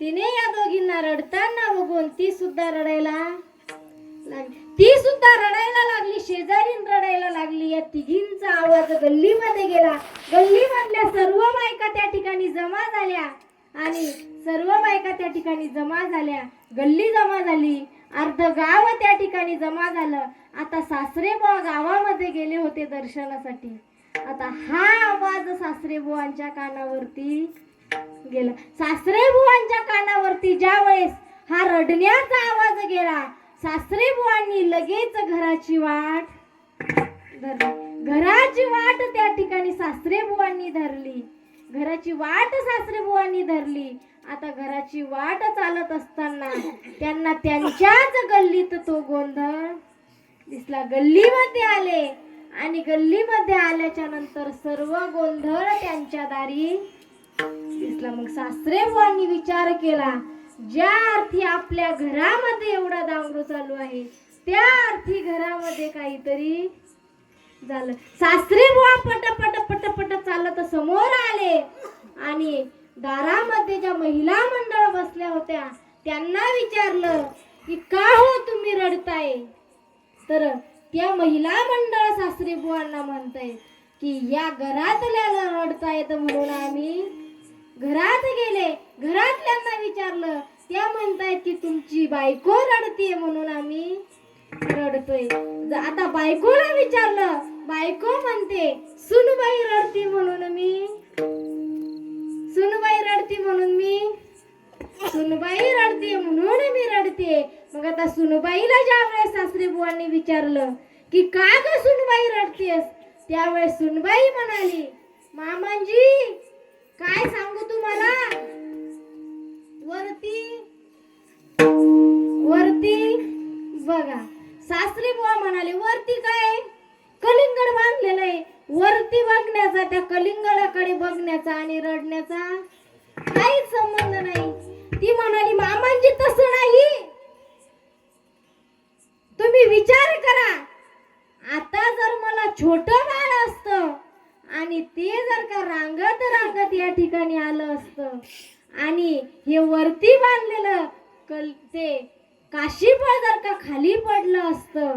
तिने या दोघींना रडताना बघून ती सुद्धा रडायला लागली. शेजारीन रडायला लागली. या तिघींचा आवाज गल्लीमध्ये गेला. गल्लीमधल्या सर्व बायका त्या ठिकाणी जमा झाल्या आणि सर्व बायका त्या ठिकाणी जमा झाल्या. गल्ली जमा झाली. अर्ध गाव त्या ठिकाणी जमा झालं. आता सासरे बुवा गावामध्ये गेले होते दर्शनासाठी. आता हा आवाज सासरे बुवांच्या कानावरती गेला. सासरे बुवांच्या कानावरती ज्या वेळेस हा रडण्याचा आवाज गेला, सासरे बुवांनी लगेच घराची वाट धरली. घराची वाट त्या ठिकाणी सासरे बुवांनी धरली. घराची वाट सासरे बुवांनी धरली. आता घराची वाट चालत असताना त्यांना त्यांच्याच गल्लीत तो गोंधळ दिसला. गल्लीमध्ये आले आणि गल्लीमध्ये आल्याच्या नंतर सर्व गोंधळ त्यांच्या दारी दिसला. मग सासरे बुवांनी विचार केला, ज्या अर्थी आपल्या घरामध्ये एवढा दांगडू चालू आहे त्या अर्थी घरामध्ये काहीतरी झालं. सासरे बुवा पट पट पट चालत समोर आले आणि दारामध्ये ज्या महिला मंडळ बसल्या होत्या त्यांना विचारलं की का हो तुम्ही रडताय. तर त्या महिला मंडळ सासरे बुवांना म्हणतायत की या घरातल्याला रडतायत म्हणून आम्ही घरात गेले. घरातल्यांना विचारलं, त्या म्हणतायत की तुमची बायको रडतीये म्हणून आम्ही रडतोय. आता बायकोला विचारलं, बायको म्हणते सुनबाई रडती म्हणून मी सुनबाई रडती म्हणून मी रडते. मग आता सुनबाईला ज्या वेळेस सासरे बुवांनी विचारलं की का ग सुनबाई रडतेस, त्यावेळेस सुनबाई म्हणाली, मामांजी काय सांगू तुम्हाला, वरती बघा. सासरे बुवा म्हणाले वरती काय, कलिंगड बांधलेलं आहे. वरती बघण्याचा, त्या कलिंगडाकडे बघण्याचा आणि रडण्याचा काहीच संबंध नाही. ती म्हणाली मामांजी तसं नाही, तुम्ही विचार करा. आता जर मला छोटं बाळ असतं आणि ते जर का रांगत या ठिकाणी आलं असतं आणि हे वरती बांधलेलं ते काशीफळ जर का खाली पडलं असतं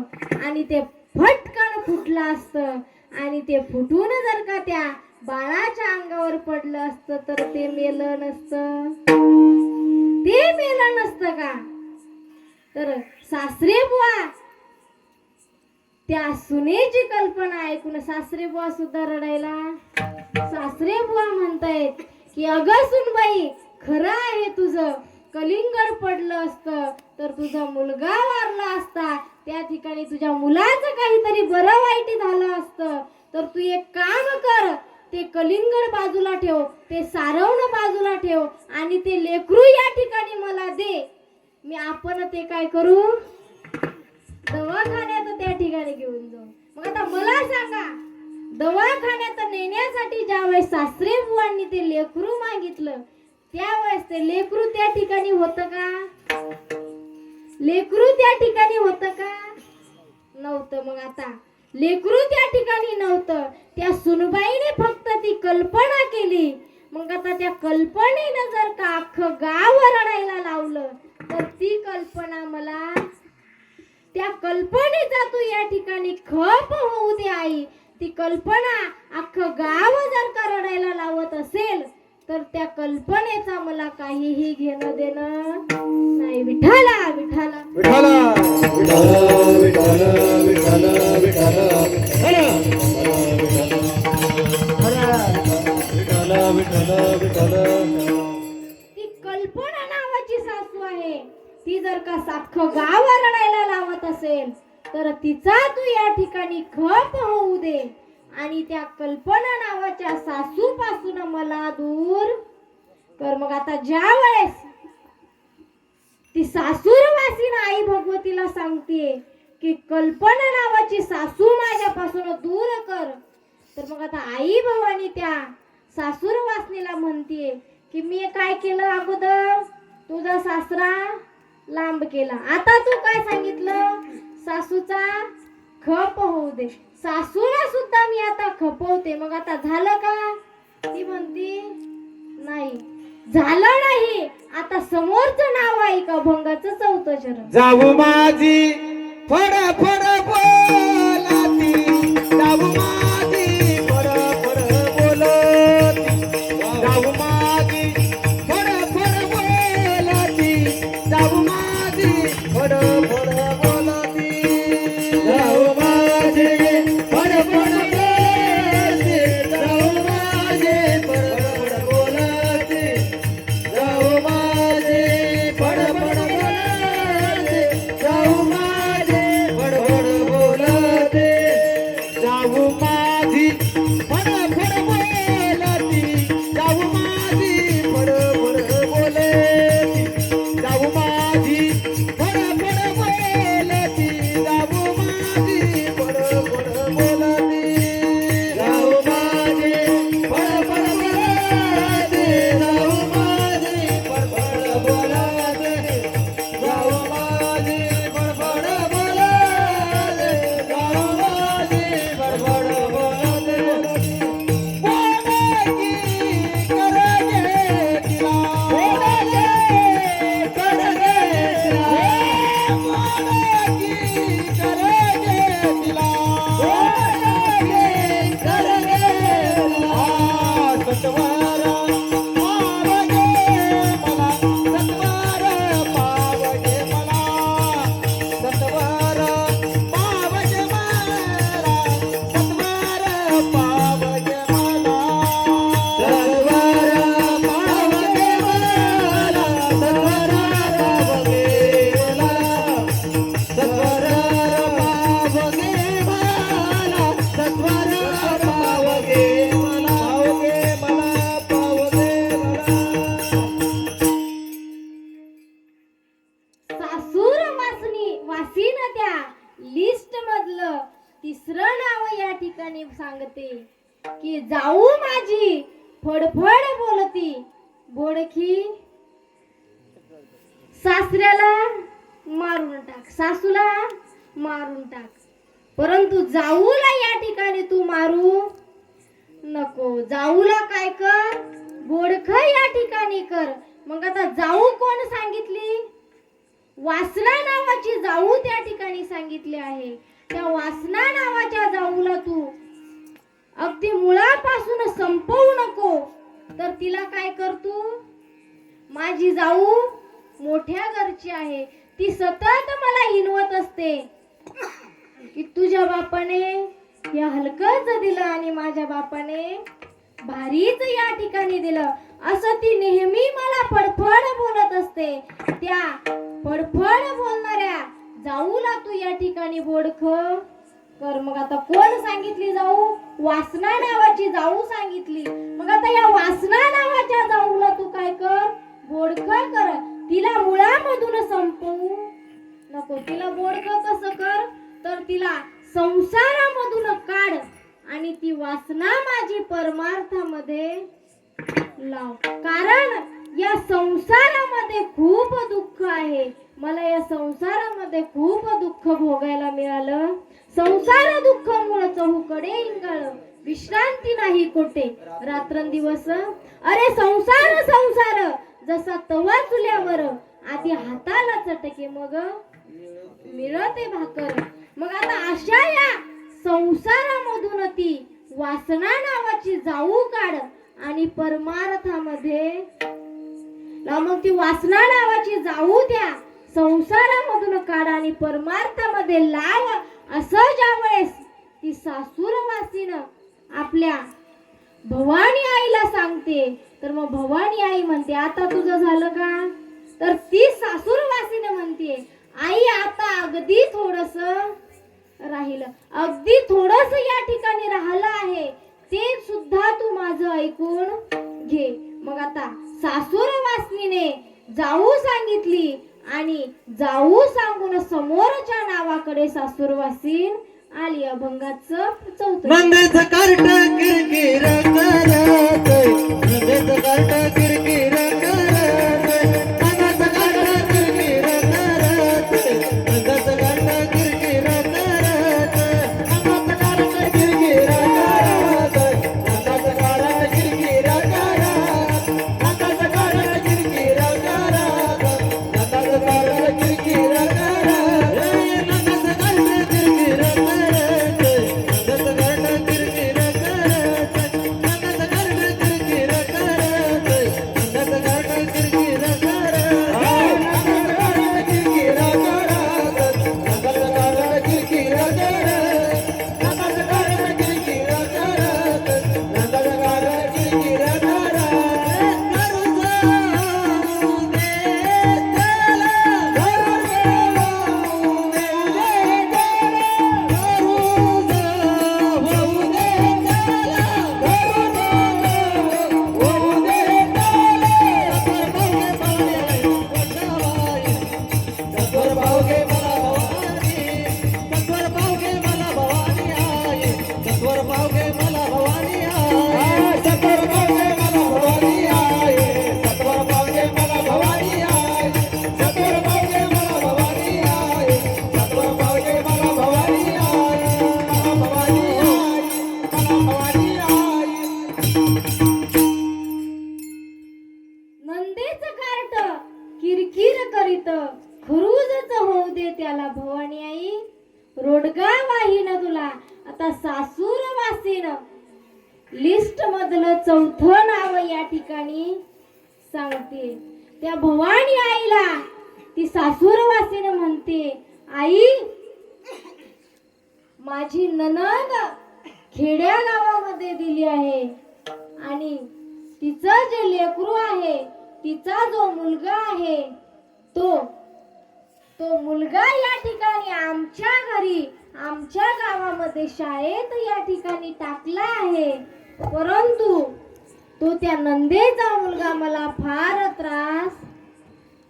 आणि ते फटकन फुटलं असतं आणि ते फुटून जर का त्या बाळाच्या अंगावर पडलं असतं तर ते मेलं नसतं का. तर सासरे बुवा त्या सुनेची कल्पना ऐकून सासरे बुवा सुद्धा रडायला. सासरे बुवा म्हणतायत की अगं सुनबाई, खरं आहे तुझं, कलिंगड पडलं असतं तर तुझा मुलगा वारला असता, त्या ठिकाणी तुझ्या मुलाचं काहीतरी बरं वाईट झालं असतं. तर तू एक काम कर, ते कलिंगड बाजूला ठेव, ते सारवणं बाजूला ठेव आणि ते लेकरू या ठिकाणी मला दे. आपण ते काय करू, दवाखान्यात त्या ठिकाणी घेऊन जाऊ. मग आता मला सांगा, दवाखान्यात नेण्यासाठी ज्यावेळेस सासरे बुवांनी ते लेकरू मागितलं त्यावेळेस ते लेकरू त्या ठिकाणी होतं का, लेकरू त्या ठिकाणी होतं का, नव्हतं. मग आता लेकरू त्या ठिकाणी नव्हतं. त्या सुनबाईने फक्त ती कल्पना केली. मग आता त्या कल्पनेनं जर का अख्खं गाव रडायला लावलं तर ती कल्पना मला, त्या कल्पनेचा तू या ठिकाणी खप होऊ दे आई. ती कल्पना अख्खं गाव जर का रडायला लावत असेल तर त्या कल्पनेचा मला काहीही घेणं देणं नाही. विठाला विठाला विठाला विठाला विठाला विठाला विठाला. ती कल्पना नावाची सासू आहे. ती जर का अख्खं गाव रडायला लावत असेल तर तिचा तू या ठिकाणी खप होऊ दे आणि त्या कल्पना नावाच्या सासू पासून मला दूर कर. मग आता ज्या वेळेस ती सासूरवासीन आई भगवतीला सांगते की कल्पना नावाची सासू माझ्यापासून दूर कर, तर मग आता आई भवानी त्या सासूर वासनीला म्हणतीये की मी काय केलं अगोदर, तुझा सासरा लांब केला, आता तू काय सांगितलं, सासूचा खप होऊ दे, सासूला सुद्धा मी आता खपवते. मग आता झालं का? ती म्हणती नाही झालं नाही. आता समोरचं नाव आहे का अभंगाचं 4थं चरण. जाऊ माझी फड फड बोलाती, जाऊ माझी फड फड बोलती, जाऊ माझी फड फड बोलाती, जाऊ माझी फड फड बोलती, जाऊ माझी फड फड बोलती, जाऊ माझी फड फड बोलती, जाऊ माझी फड फड बोलती, जाऊ माझी फड फड बोलती, जाऊ माझी फड फड बोलती, जाऊ माझी फड फड बोलती, जाऊ माझी फड फड बोलती, जाऊ माझी फड फड बोलती, जाऊ माझी फड फड बोलती, जाऊ माझी फड फड बोलती, जाऊ माझी फड फड बोलती, जाऊ माझी फड फड बोलती, बोलायची करगे तिला, बोलायची करगे तिला, बोलायची करगे तिला, बोलायची करगे तिला, सत्वर पावगे मला, सत्वर पावगे मला, सत्वर पावगे मला, सत्वर पावगे मला, सत्वर पावगे मला, सत्वर पावगे मला, सत्वर पावगे मला, सत्वर पावगे मला, पावगे मला. सासूर वासीन त्या लिस्ट मधलं 3रं नाव या ठिकाणी सांगते की जाऊ माझी फडफड बोलती, बोडखी सासऱ्याला मारून टाक, सासूला मारून टाक, परंतु जाऊला या ठिकाणी तू मारू नको. जाऊला काय कर, बोडख या ठिकाणी कर. मग आता जाऊ कोण सांगितली? वासना नावाची जाऊ त्या ठिकाणी सांगितले आहे. त्या वासना नावाच्या जाऊला तू अगदी मुळापासून संपवू नको. तर तिला काय कर तू, माझी जाऊ मोठ्या घरची आहे, ती सतत मला हिनवत असते की तुझ्या बापाने हे हलकच दिलं आणि माझ्या बापाने भारीच या ठिकाणी दिलं, असं ती नेहमी मला फडफड बोलत असते. त्या फडफड बोलणाऱ्या जाऊला तू या ठिकाणी बोडख कर. मग आता कोण सांगितली जाऊ? वासना नावाची जाऊ सांगितली. मग आता या वासना नावाच्या जाऊला तू काय कर, बोडख कर. तिला मुळामधून संपवू नको. तिला बोडख कसं कर, तर तिला संसारामधून काढ आणि ती वासना माझी परमार्थामध्ये लाव. कारण या संसारामध्ये खूप दुःख आहे. मला या संसारामध्ये खूप दुःख भोगायला मिळालं. संसार दुःख मूळ चहूकडे इंगाळ, विश्रांती नाही कोठे रात्रंदिवस. अरे संसार संसार जसा तवा चुल्यावर, आधी हाताला चटके मग मिळते भाकर. मग आता अशा या संसारामधून ती वासना नावाची जाऊ काढ आणि परमार्थामध्ये लाव. मग ती वासना नावाची जाऊ त्या संसारामधून काढ आणि परमार्थामध्ये लाव. असं ज्या वेळेस ती सासूरवासीनं आपल्या भवानी आईला सांगते, तर मग भवानी आई म्हणते आता तुझं झालं का? तर ती सासूरवासीनं म्हणते आई आता अगदी थोडस राहिलं, अगदी थोडस या ठिकाणी राहिलं आहे, ते सुद्धा तू माझं ऐकून घे. मग आता सासूरवासनीने जाऊ सांगितली आणि जाऊ सांगून समोरच्या नावाकडे सासूरवासीन आली. अभंगाचं 4थं मंगळचं कार्ट मला भवानी आई. नंदेच कार्ट किरकिर करीत खरूजच होऊ दे त्याला भवानी आई. रोडगा वाहीन तुला आता सासूर वासीन. लिस्ट मधलं चौथं नाव या ठिकाणी सांगते. त्या भवानी आईला ती सासूर वासीन म्हणते, आई माझी नणंद खेड्या गावामध्ये दिली आहे आणि तिचं जे लेकरू आहे, तिचा जो मुलगा आहे, तो मुलगा या ठिकाणी आमच्या घरी आमच्या गावामध्ये शाळेत या ठिकाणी टाकला आहे. परंतु तो त्या नंदेचा मुलगा मला फार त्रास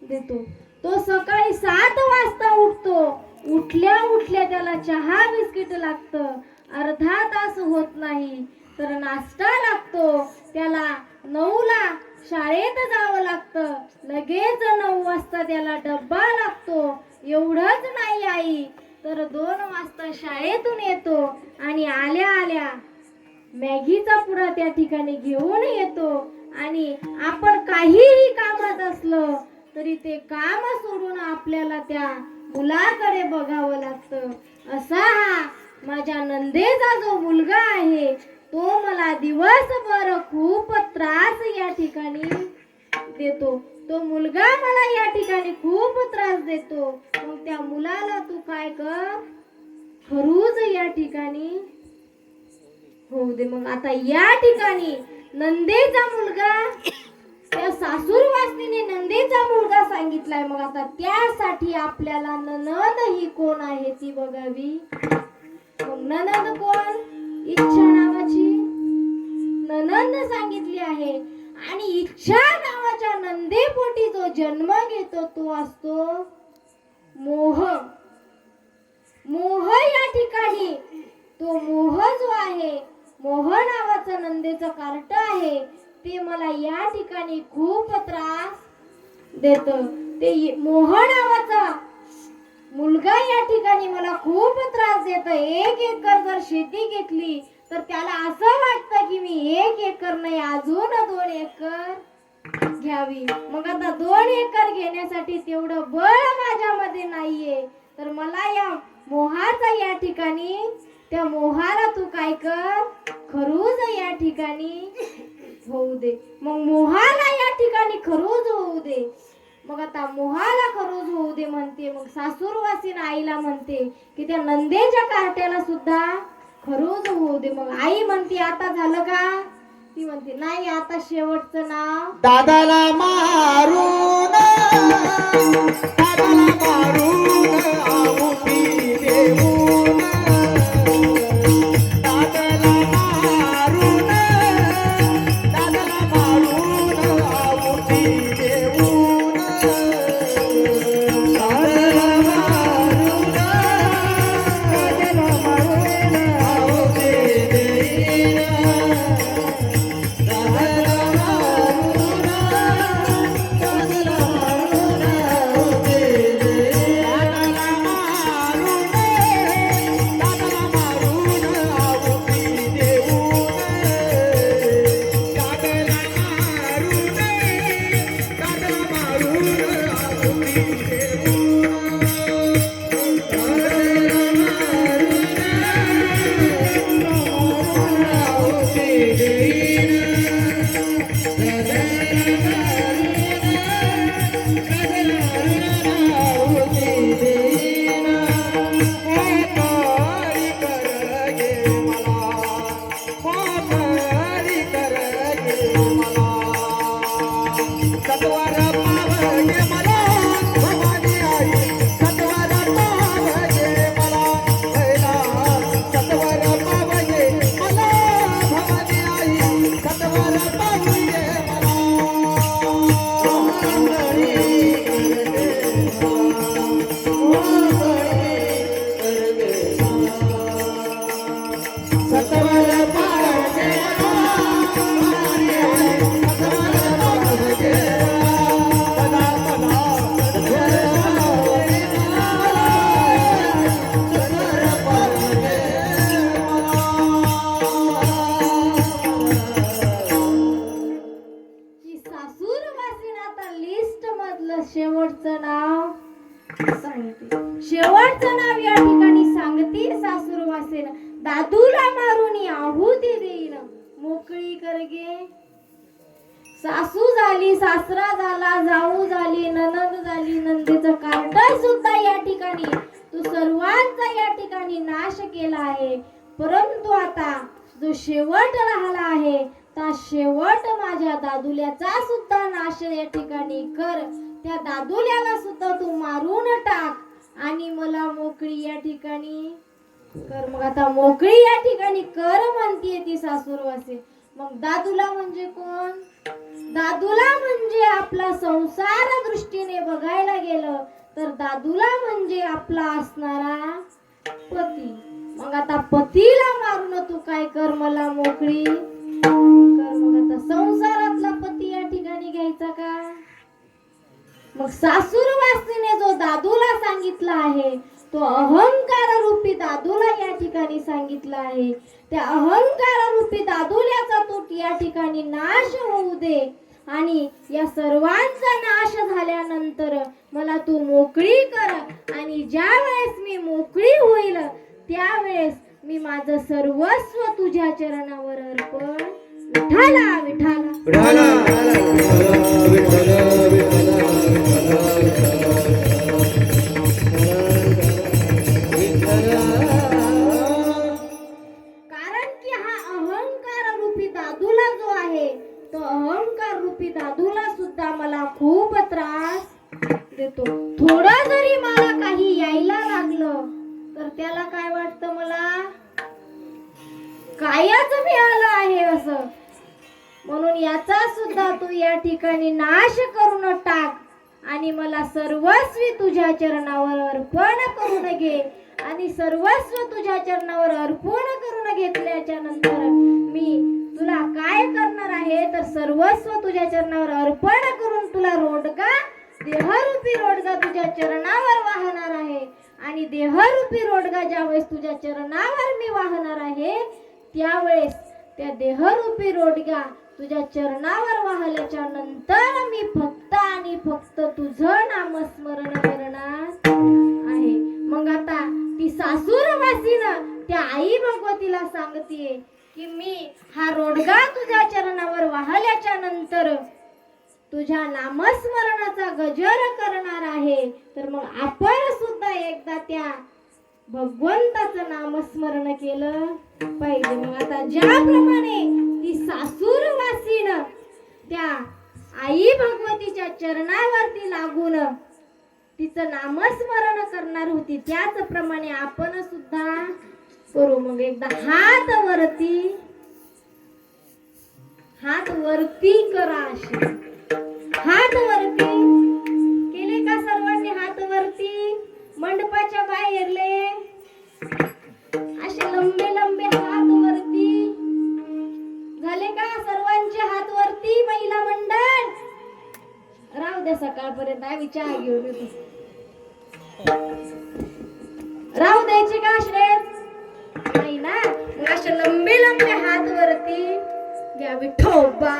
देतो. तो सकाळी 7 वाजता उठतो. उठल्या उठल्या त्याला चहा बिस्किट लागतं. अर्धा तास होत नाही तर नाश्ता लागतो. त्याला 9ला शाळेत जावं लागतं. लगेच 9 वाजता त्याला डब्बा लागतो. एवढंच नाही आई तर 2 वाजता शाळेतून येतो आणि आल्या आल्या मॅगीचा पुडा त्या ठिकाणी घेऊन येतो. आणि आपण काहीही कामात असलं तरी ते काम सोडून आपल्याला त्या मुलाकडे बघावं लागतं. असा हा माझ्या नंदेचा जो मुलगा आहे तो मला दिवसभर खूप त्रास या ठिकाणी देतो. तो मुलगा मला या ठिकाणी खूप त्रास देतो. मग त्या मुलाला तू काय कर, खरूज या ठिकाणी होऊ दे. मग आता या ठिकाणी नंदेचा मुलगा, त्या सासूर वासनीने नंदेचा मुलगा सांगितलाय. मग आता त्यासाठी आपल्याला नणंद ही कोण आहे ती बघावी. मग नणंद कोण? इच्छा नावाची नणंद सांगितली आहे. आणि इच्छा नावाच्या नंदेपोटी जो जन्म घेतो तो असतो मोह. मोह या ठिकाणी तो मोह जो आहे, मोह नावाचं नंदेचं कार्ट आहे, ते मला या ठिकाणी खूप त्रास देत. ते मोह नावाचा मुलगा या ठिकाणी मला खूप त्रास देत. 1 एकर जर शेती घेतली तर त्याला असं वाटतं की मी 1 एकर नाही अजून 2 एकर घ्यावी. मग आता 2 एकर घेण्यासाठी तेवढं बळ माझ्यामध्ये नाहीये. तर मला या मोहाचा या ठिकाणी, त्या मोहाला तू काय कर, खरूज या ठिकाणी होऊ दे. मग मोहाला या ठिकाणी खरूज होऊ दे. मग आता मोहाला खरूज होऊ दे म्हणते. मग सासूरवासीन आईला म्हणते की त्या नंदेच्या कार्ट्याला सुद्धा खरूज होऊ दे. मग आई म्हणते आता झालं का? ती म्हणते नाही, आता शेवटचं नाव. दादाला मारून आहुती देऊन, दादाला मारून आहुती देऊन, दादाला मारून आहुती देईन, दादूला मारून आहुती देईन. मोकळी कर गे. सासू झाली, सासरा झाला, जाऊ झाली, ननद झाली, नंदेचं कार्ट सुद्धा या ठिकाणी तू सर्वांचा या ठिकाणी नाश केला आहे. परंतु आता जो शेवट राहिला आहे त्या शेवट माझ्या दादुल्याचा सुद्धा नाश या ठिकाणी कर. त्या दादुल्याला सुद्धा तू मारून टाक आणि मला मोकळी या ठिकाणी कर. मग आता मोकळी या ठिकाणी कर म्हणतीये ती सासूरवासी. मग दादूला म्हणजे कोण? दादूला म्हणजे आपला संसार दृष्टीने बघायला गेलं तर दादूला म्हणजे आपला असणारा पती. मग आता पतीला मारून तू काय कर, मला मोकळी कर. मग आता संसारातला पती या ठिकाणी घ्यायचा का? मग सासूरवासीने जो दादूला सांगितला आहे तो अहंकार रूपी दादूला या ठिकाणी सांगितला आहे. त्या अहंकार रूपी दादूल्याचा तू या ठिकाणी नाश होऊ दे आणि या सर्वांचा नाश झाल्यानंतर मला तू मोकळी कर. आणि ज्या वेळेस मी मोकळी होईल त्यावेळेस मी माझं सर्वस्व तुझ्या चरणावर अर्पण. विठाला विठाला कारण की हा अहंकार रूपी दादूला जो आहे तो अहंकार रूपी दादूला सुद्धा मला खूप त्रास देतो. थोडं जरी मला काही यायला लागलं तर त्याला काय वाटतं, मला कायच मिळालं आहे असं. म्हणून याचा सुद्धा तू या ठिकाणी नाश करून टाक आणि मला सर्वस्वी तुझ्या चरणावर अर्पण करून घे. आणि सर्वस्व तुझ्या चरणावर अर्पण करून घेतल्याच्या नंतर मी तुला काय करणार आहे तर सर्वस्व तुझ्या चरणावर अर्पण करून तुला रोडगा, देहरूपी रोडगा तुझ्या चरणावर वाहणार आहे. आणि देहरूपी रोडगा ज्यावेळेस तुझ्या चरणावर मी वाहणार आहे त्यावेळेस त्या देहरूपी रोडगा तुझ्या चरणावर वाहल्याच्या नंतर मी फक्त आणि फक्त तुझं नामस्मरण करणार आहे. मग आता ती सासूरवासीनं त्या आई भगवतीला सांगतीये की मी हा रोडगा तुझ्या चरणावर वाहल्याच्या नंतर तुझ्या नामस्मरणाचा गजर करणार आहे. तर मग आपण सुद्धा एकदा त्या भगवंताचं नामस्मरण केलं पाहिजे. मग आता ज्याप्रमाणे ती सासूरवासीनं त्या आई भगवतीच्या चरणावरती लागून तिचं नामस्मरण करणार होती त्याचप्रमाणे आपण सुद्धा करू. मग एकदा हात वरती करा. असे हात वरती केले का सर्वांनी? हात वरती मंडपाच्या बाहेरले असे लंबे लंबे हात वरती झाले का? सर्वांचे हात वरती. महिला मंडळ राहू द्या सकाळपर्यंत आम्ही चहा घेऊन येतो. राहू द्यायचे का श्रेय? नाही ना. मग असे लंबे लंबे हात वरती घ्या. विठोबा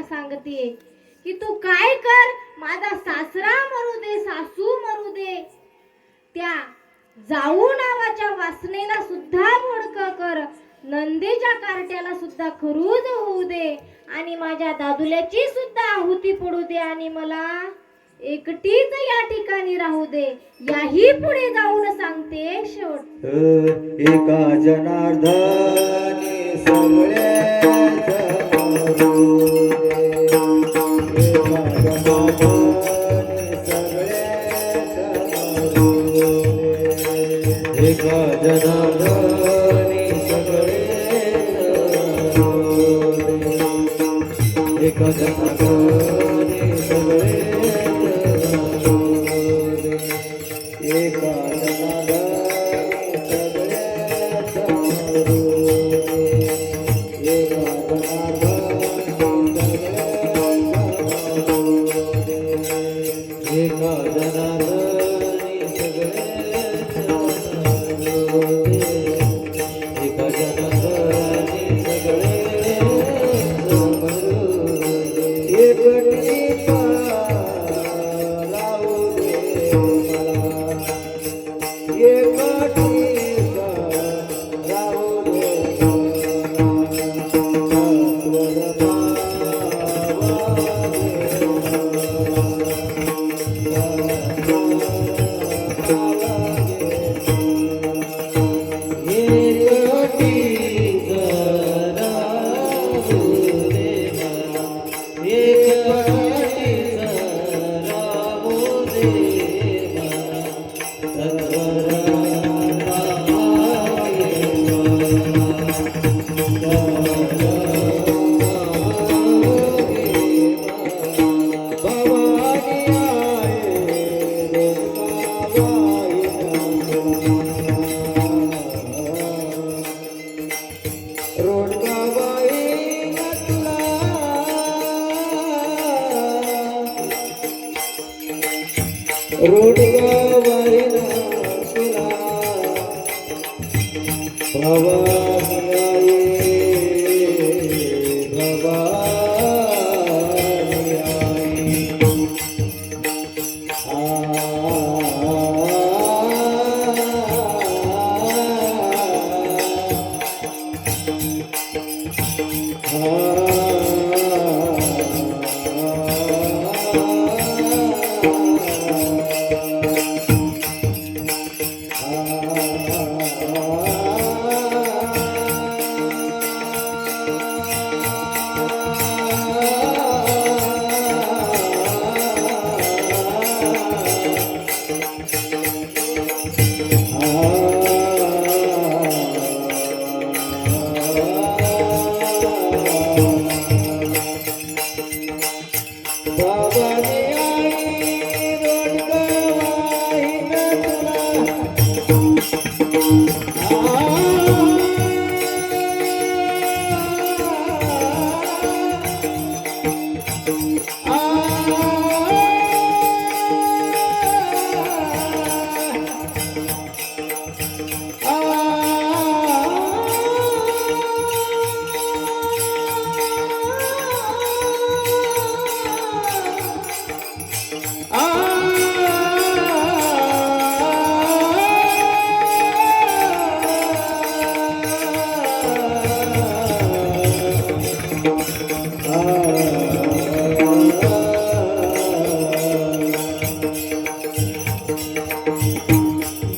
सांगते की तू काय कर, माझा सासरा मरू दे, सासू मरू दे, त्या जाऊ नावाच्या वासनेला सुद्धा मोडकं कर, नंदीच्या कार्ट्याला सुद्धा खरूज होऊ दे आणि माझ्या दादुल्याची सुद्धा आहुती पडू दे आणि मला एकटीच या ठिकाणी राहू दे. याही पुढे जाऊन सांगते शेवट. एका जनार्दनी सगळ्याचा एका जनार्दनी सगळ्याचा एका जनार्दनी सगळे एका जनार्दनी सगळे एका जनार्दनी सगळे एका जनार्दनी एका जनार्दनी सगळे एका जनार्दनी सगळे एकटीचा राहू दे मला एकटीचा राहू दे रोडगावाईना तुला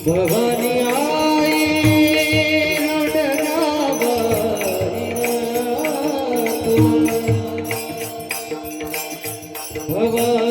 भवानी आई भवानी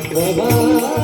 भवानी आई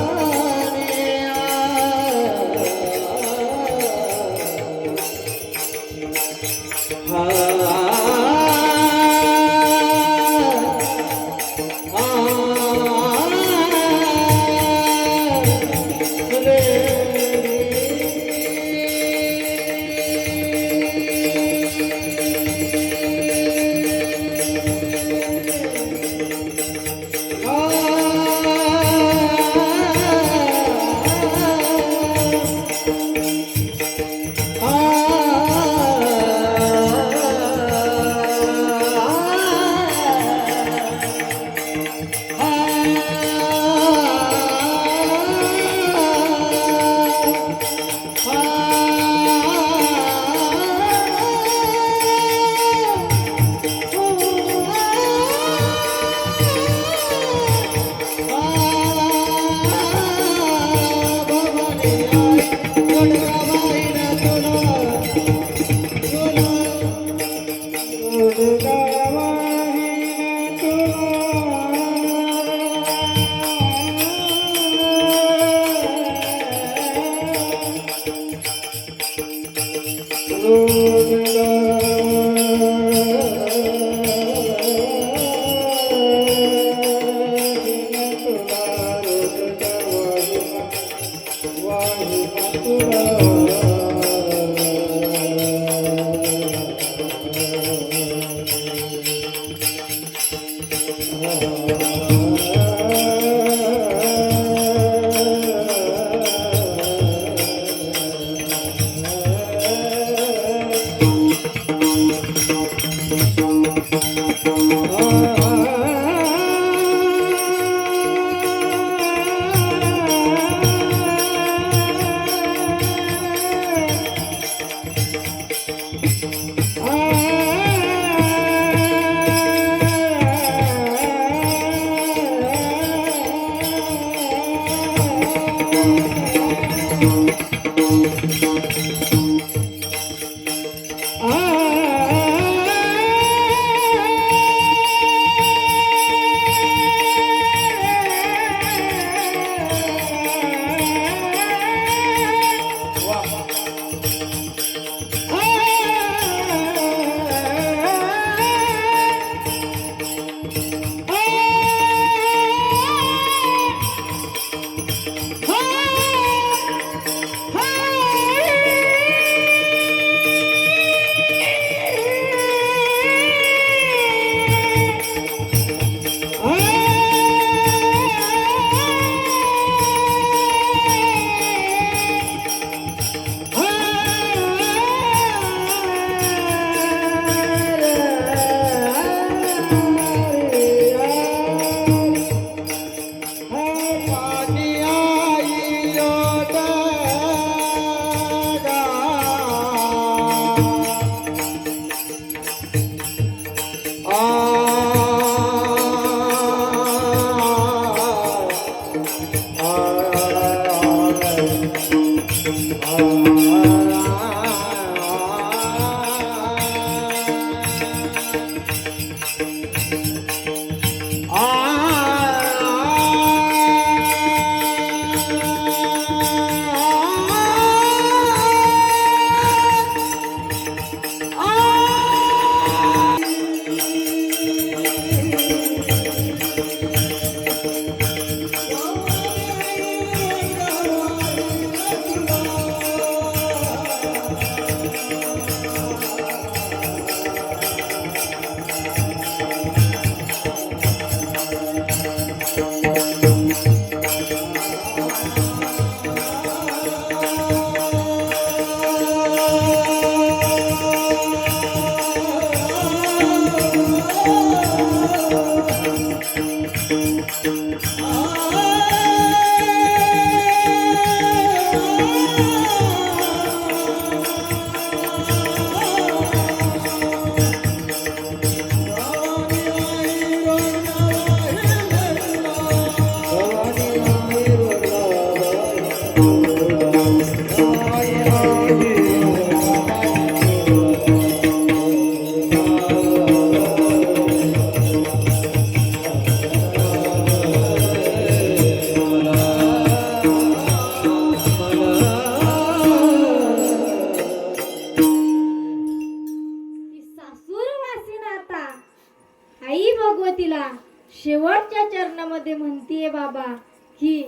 भगवतीला शेवटच्या चरणामध्ये म्हणतीये बाबा की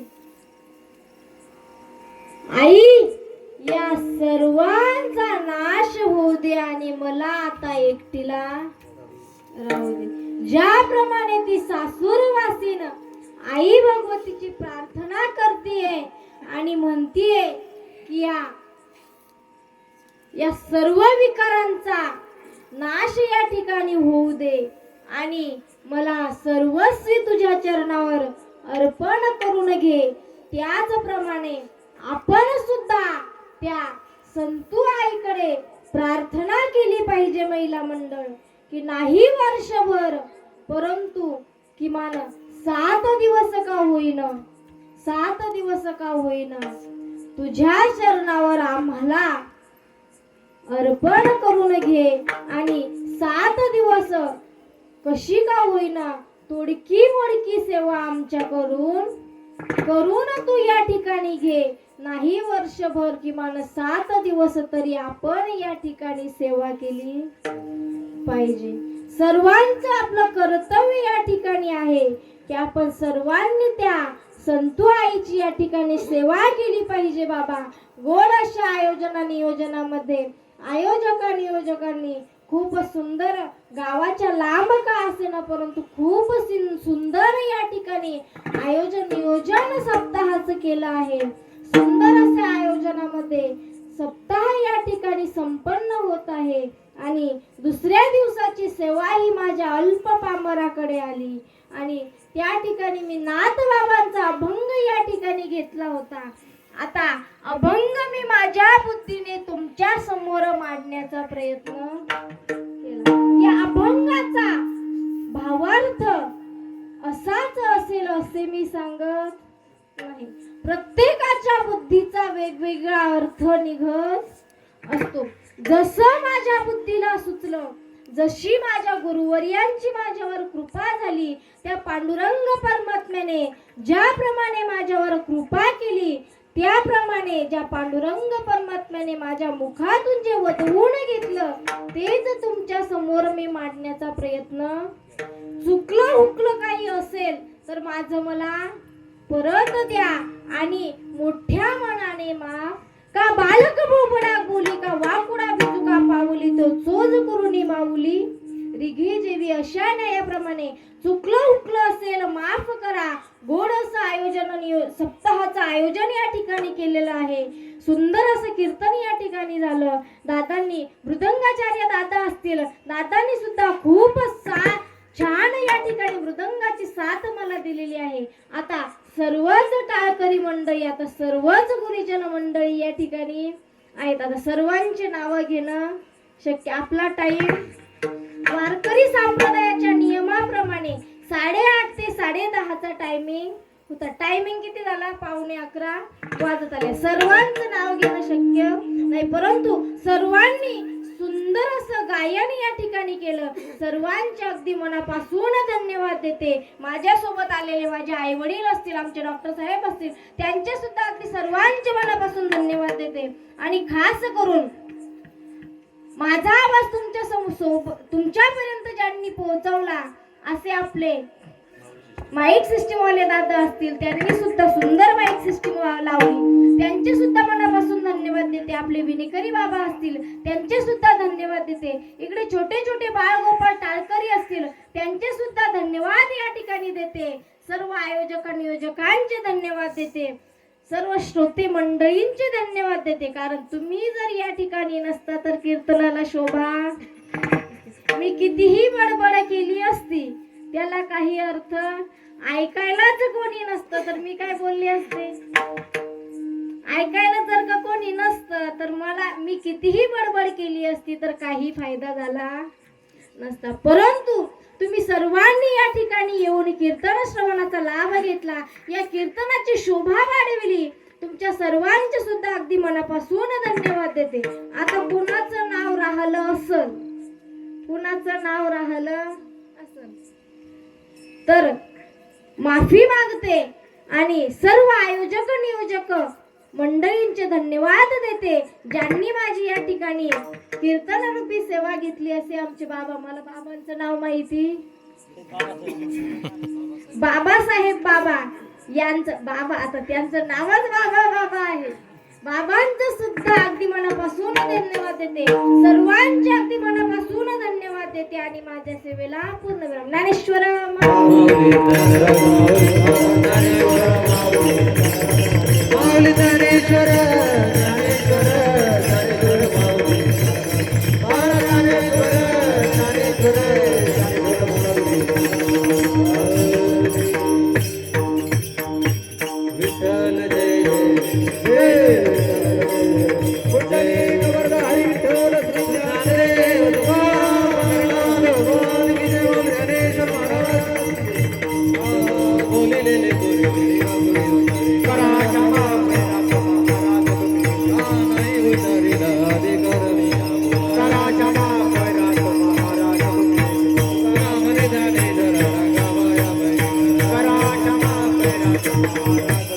आई या सर्वांचा नाश होऊ दे आणि मला आता एकटीला राहू दे. ज्याप्रमाणे ती सासूरवासीन आई भगवतीची प्रार्थना करतीये आणि म्हणतीये की या सर्व विकारांचा नाश या ठिकाणी होऊ दे आणि मला सर्वस्वी तुझ्या चरणावर अर्पण करून घे. त्याचप्रमाणे आपण सुद्धा त्या संतू आईकडे प्रार्थना केली पाहिजे महिला मंडळ की नाही वर्षभर परंतु किमान 7 दिवस का होईना 7 दिवस का होईना तुझ्या चरणावर आम्हाला अर्पण करून घे आणि 7 दिवस कशी का होईना तोडकी मोडकी सेवा आमच्या करून तू या ठिकाणी घे. नाही वर्षभर किमान 7 दिवस तरी आपण या ठिकाणी सेवा केली पाहिजे. सर्वांचं आपलं कर्तव्य या ठिकाणी आहे की आपण सर्वांनी त्या संतू आईची या ठिकाणी सेवा केली पाहिजे. बाबा गोड अशा आयोजना नियोजनामध्ये आयोजकांनी खूप सुंदर, गावाच्या लांब का असेना परंतु खूप सुंदर या ठिकाणी नियोजन सप्ताहाचं केलं आहे. सुंदर अशा आयोजनामध्ये सप्ताह या ठिकाणी संपन्न होत आहे आणि दुसऱ्या दिवसाची सेवा ही माझ्या अल्प पामराकडे आली आणि त्या ठिकाणी मी नाथबाबांचा अभंग या ठिकाणी घेतला होता. आता अभंग मी माझ्या बुद्धीने तुमच्या समोर मांडण्याचा प्रयत्न केला. या अभंगाचा भावार्थ असाच असेल असे मी सांगत नाही. प्रत्येकाच्या बुद्धीचा वेगवेगळा अर्थ निघत असतो. जसं माझ्या बुद्धीला सुचलं, जशी माझ्या गुरुवर्यांची माझ्यावर कृपा झाली, त्या पांडुरंग परमात्म्याने ज्याप्रमाणे माझ्यावर कृपा केली, त्याप्रमाणे ज्या पांडुरंग परमात्म्याने माझ्या मुखातून जे वदवून घेतलं तेच तुमच्या समोर मी मांडण्याचा प्रयत्न. चुकलं हुकलं काही असेल तर माझं मला परत द्या आणि मोठ्या मनाने माफ. का बालक बोबडा बोली, का वाकुडा भिजुका पावली, तो चोज करुनी माऊली. रिघे जेवी अशा न्यायाप्रमाणे चुकलं हुकलं असेल माफ करा. गोड असं आयोजन, सप्ताहाचं आयोजन या ठिकाणी केलेलं आहे. सुंदर असं कीर्तन या ठिकाणी झालं. दादांनी, मृदंगाचार्य दादा असतील, दादांनी सुद्धा खूप छान या ठिकाणी मृदंगाची साथ मला दिलेली आहे. आता सर्वच टाळकरी मंडळी, आता सर्वच गुरुजन मंडळी या ठिकाणी आहेत. आता सर्वांचे नाव घेणं शक्य. आपला टाइम वारकरी संप्रदायाच्या नियमाप्रमाणे 8:30 ते 10:30चा टायमिंग होता. टायमिंग किती झाला? 11:15 वाजत आले. सर्वांचं नाव घेणं शक्य नाही, परंतु सर्वांनी सुंदर असं गायन या ठिकाणी केलं. सर्वांचे अगदी मनापासून धन्यवाद देते. माझ्यासोबत आलेले माझे आई वडील असतील, आमचे डॉक्टर साहेब असतील, त्यांचे सुद्धा अगदी सर्वांचे मनापासून धन्यवाद देते. आणि खास करून माझा आवाज तुमच्यापर्यंत ज्यांनी पोहोचवला असे आपले माईक सिस्टीम वाले दादा असतील, त्यांनी सुद्धा सुंदर माईक सिस्टीम लावली, त्यांचे सुद्धा मनापासून धन्यवाद देते. आपले विनेकरी बाबा असतील, त्यांचे सुद्धा धन्यवाद देते. इकडे छोटे छोटे बाळगोपाळ टाळकरी असतील, त्यांचे सुद्धा धन्यवाद या ठिकाणी देते. सर्व आयोजक नियोजकांचे धन्यवाद देते. सर्व श्रोते मंडळींचे धन्यवाद देते. कारण तुम्ही जर या ठिकाणी नसता तर कीर्तनाला शोभा. मी कितीही बडबड केली असती त्याला काही अर्थ. ऐकायलाच कोणी नसतं तर मी काय बोलली असते? ऐकायला जर का कोणी नसतं तर मी कितीही बडबड केली असती तर काही फायदा झाला नसता. परंतु तुम्ही सर्वांनी या ठिकाणी येऊन कीर्तन श्रवणाचा लाभ घेतला, या कीर्तनाची शोभा वाढविली. तुमच्या सर्वांचे सुद्धा अगदी मनापासून धन्यवाद देते. आता कुणाचं नाव राहिलं असल, कुणाचं नाव राहिलं असल तर माफी मागते आणि सर्व आयोजक नियोजक मंडळींचे धन्यवाद देते, ज्यांनी माझी या ठिकाणी कीर्तनरूपी सेवा घेतली. असे आमचे बाबा, मला बाबांचं नाव माहिती, बाबासाहेब बाबा यांचं, बाबा आता त्यांचं नावच बाबा आहे. बाबांचं सुद्धा अगदी मनापासून धन्यवाद देते. सर्वांचे अगदी मनापासून धन्यवाद देते आणि माझ्या सेवेला पूर्ण विराम. Dnyaneshwar Thank you.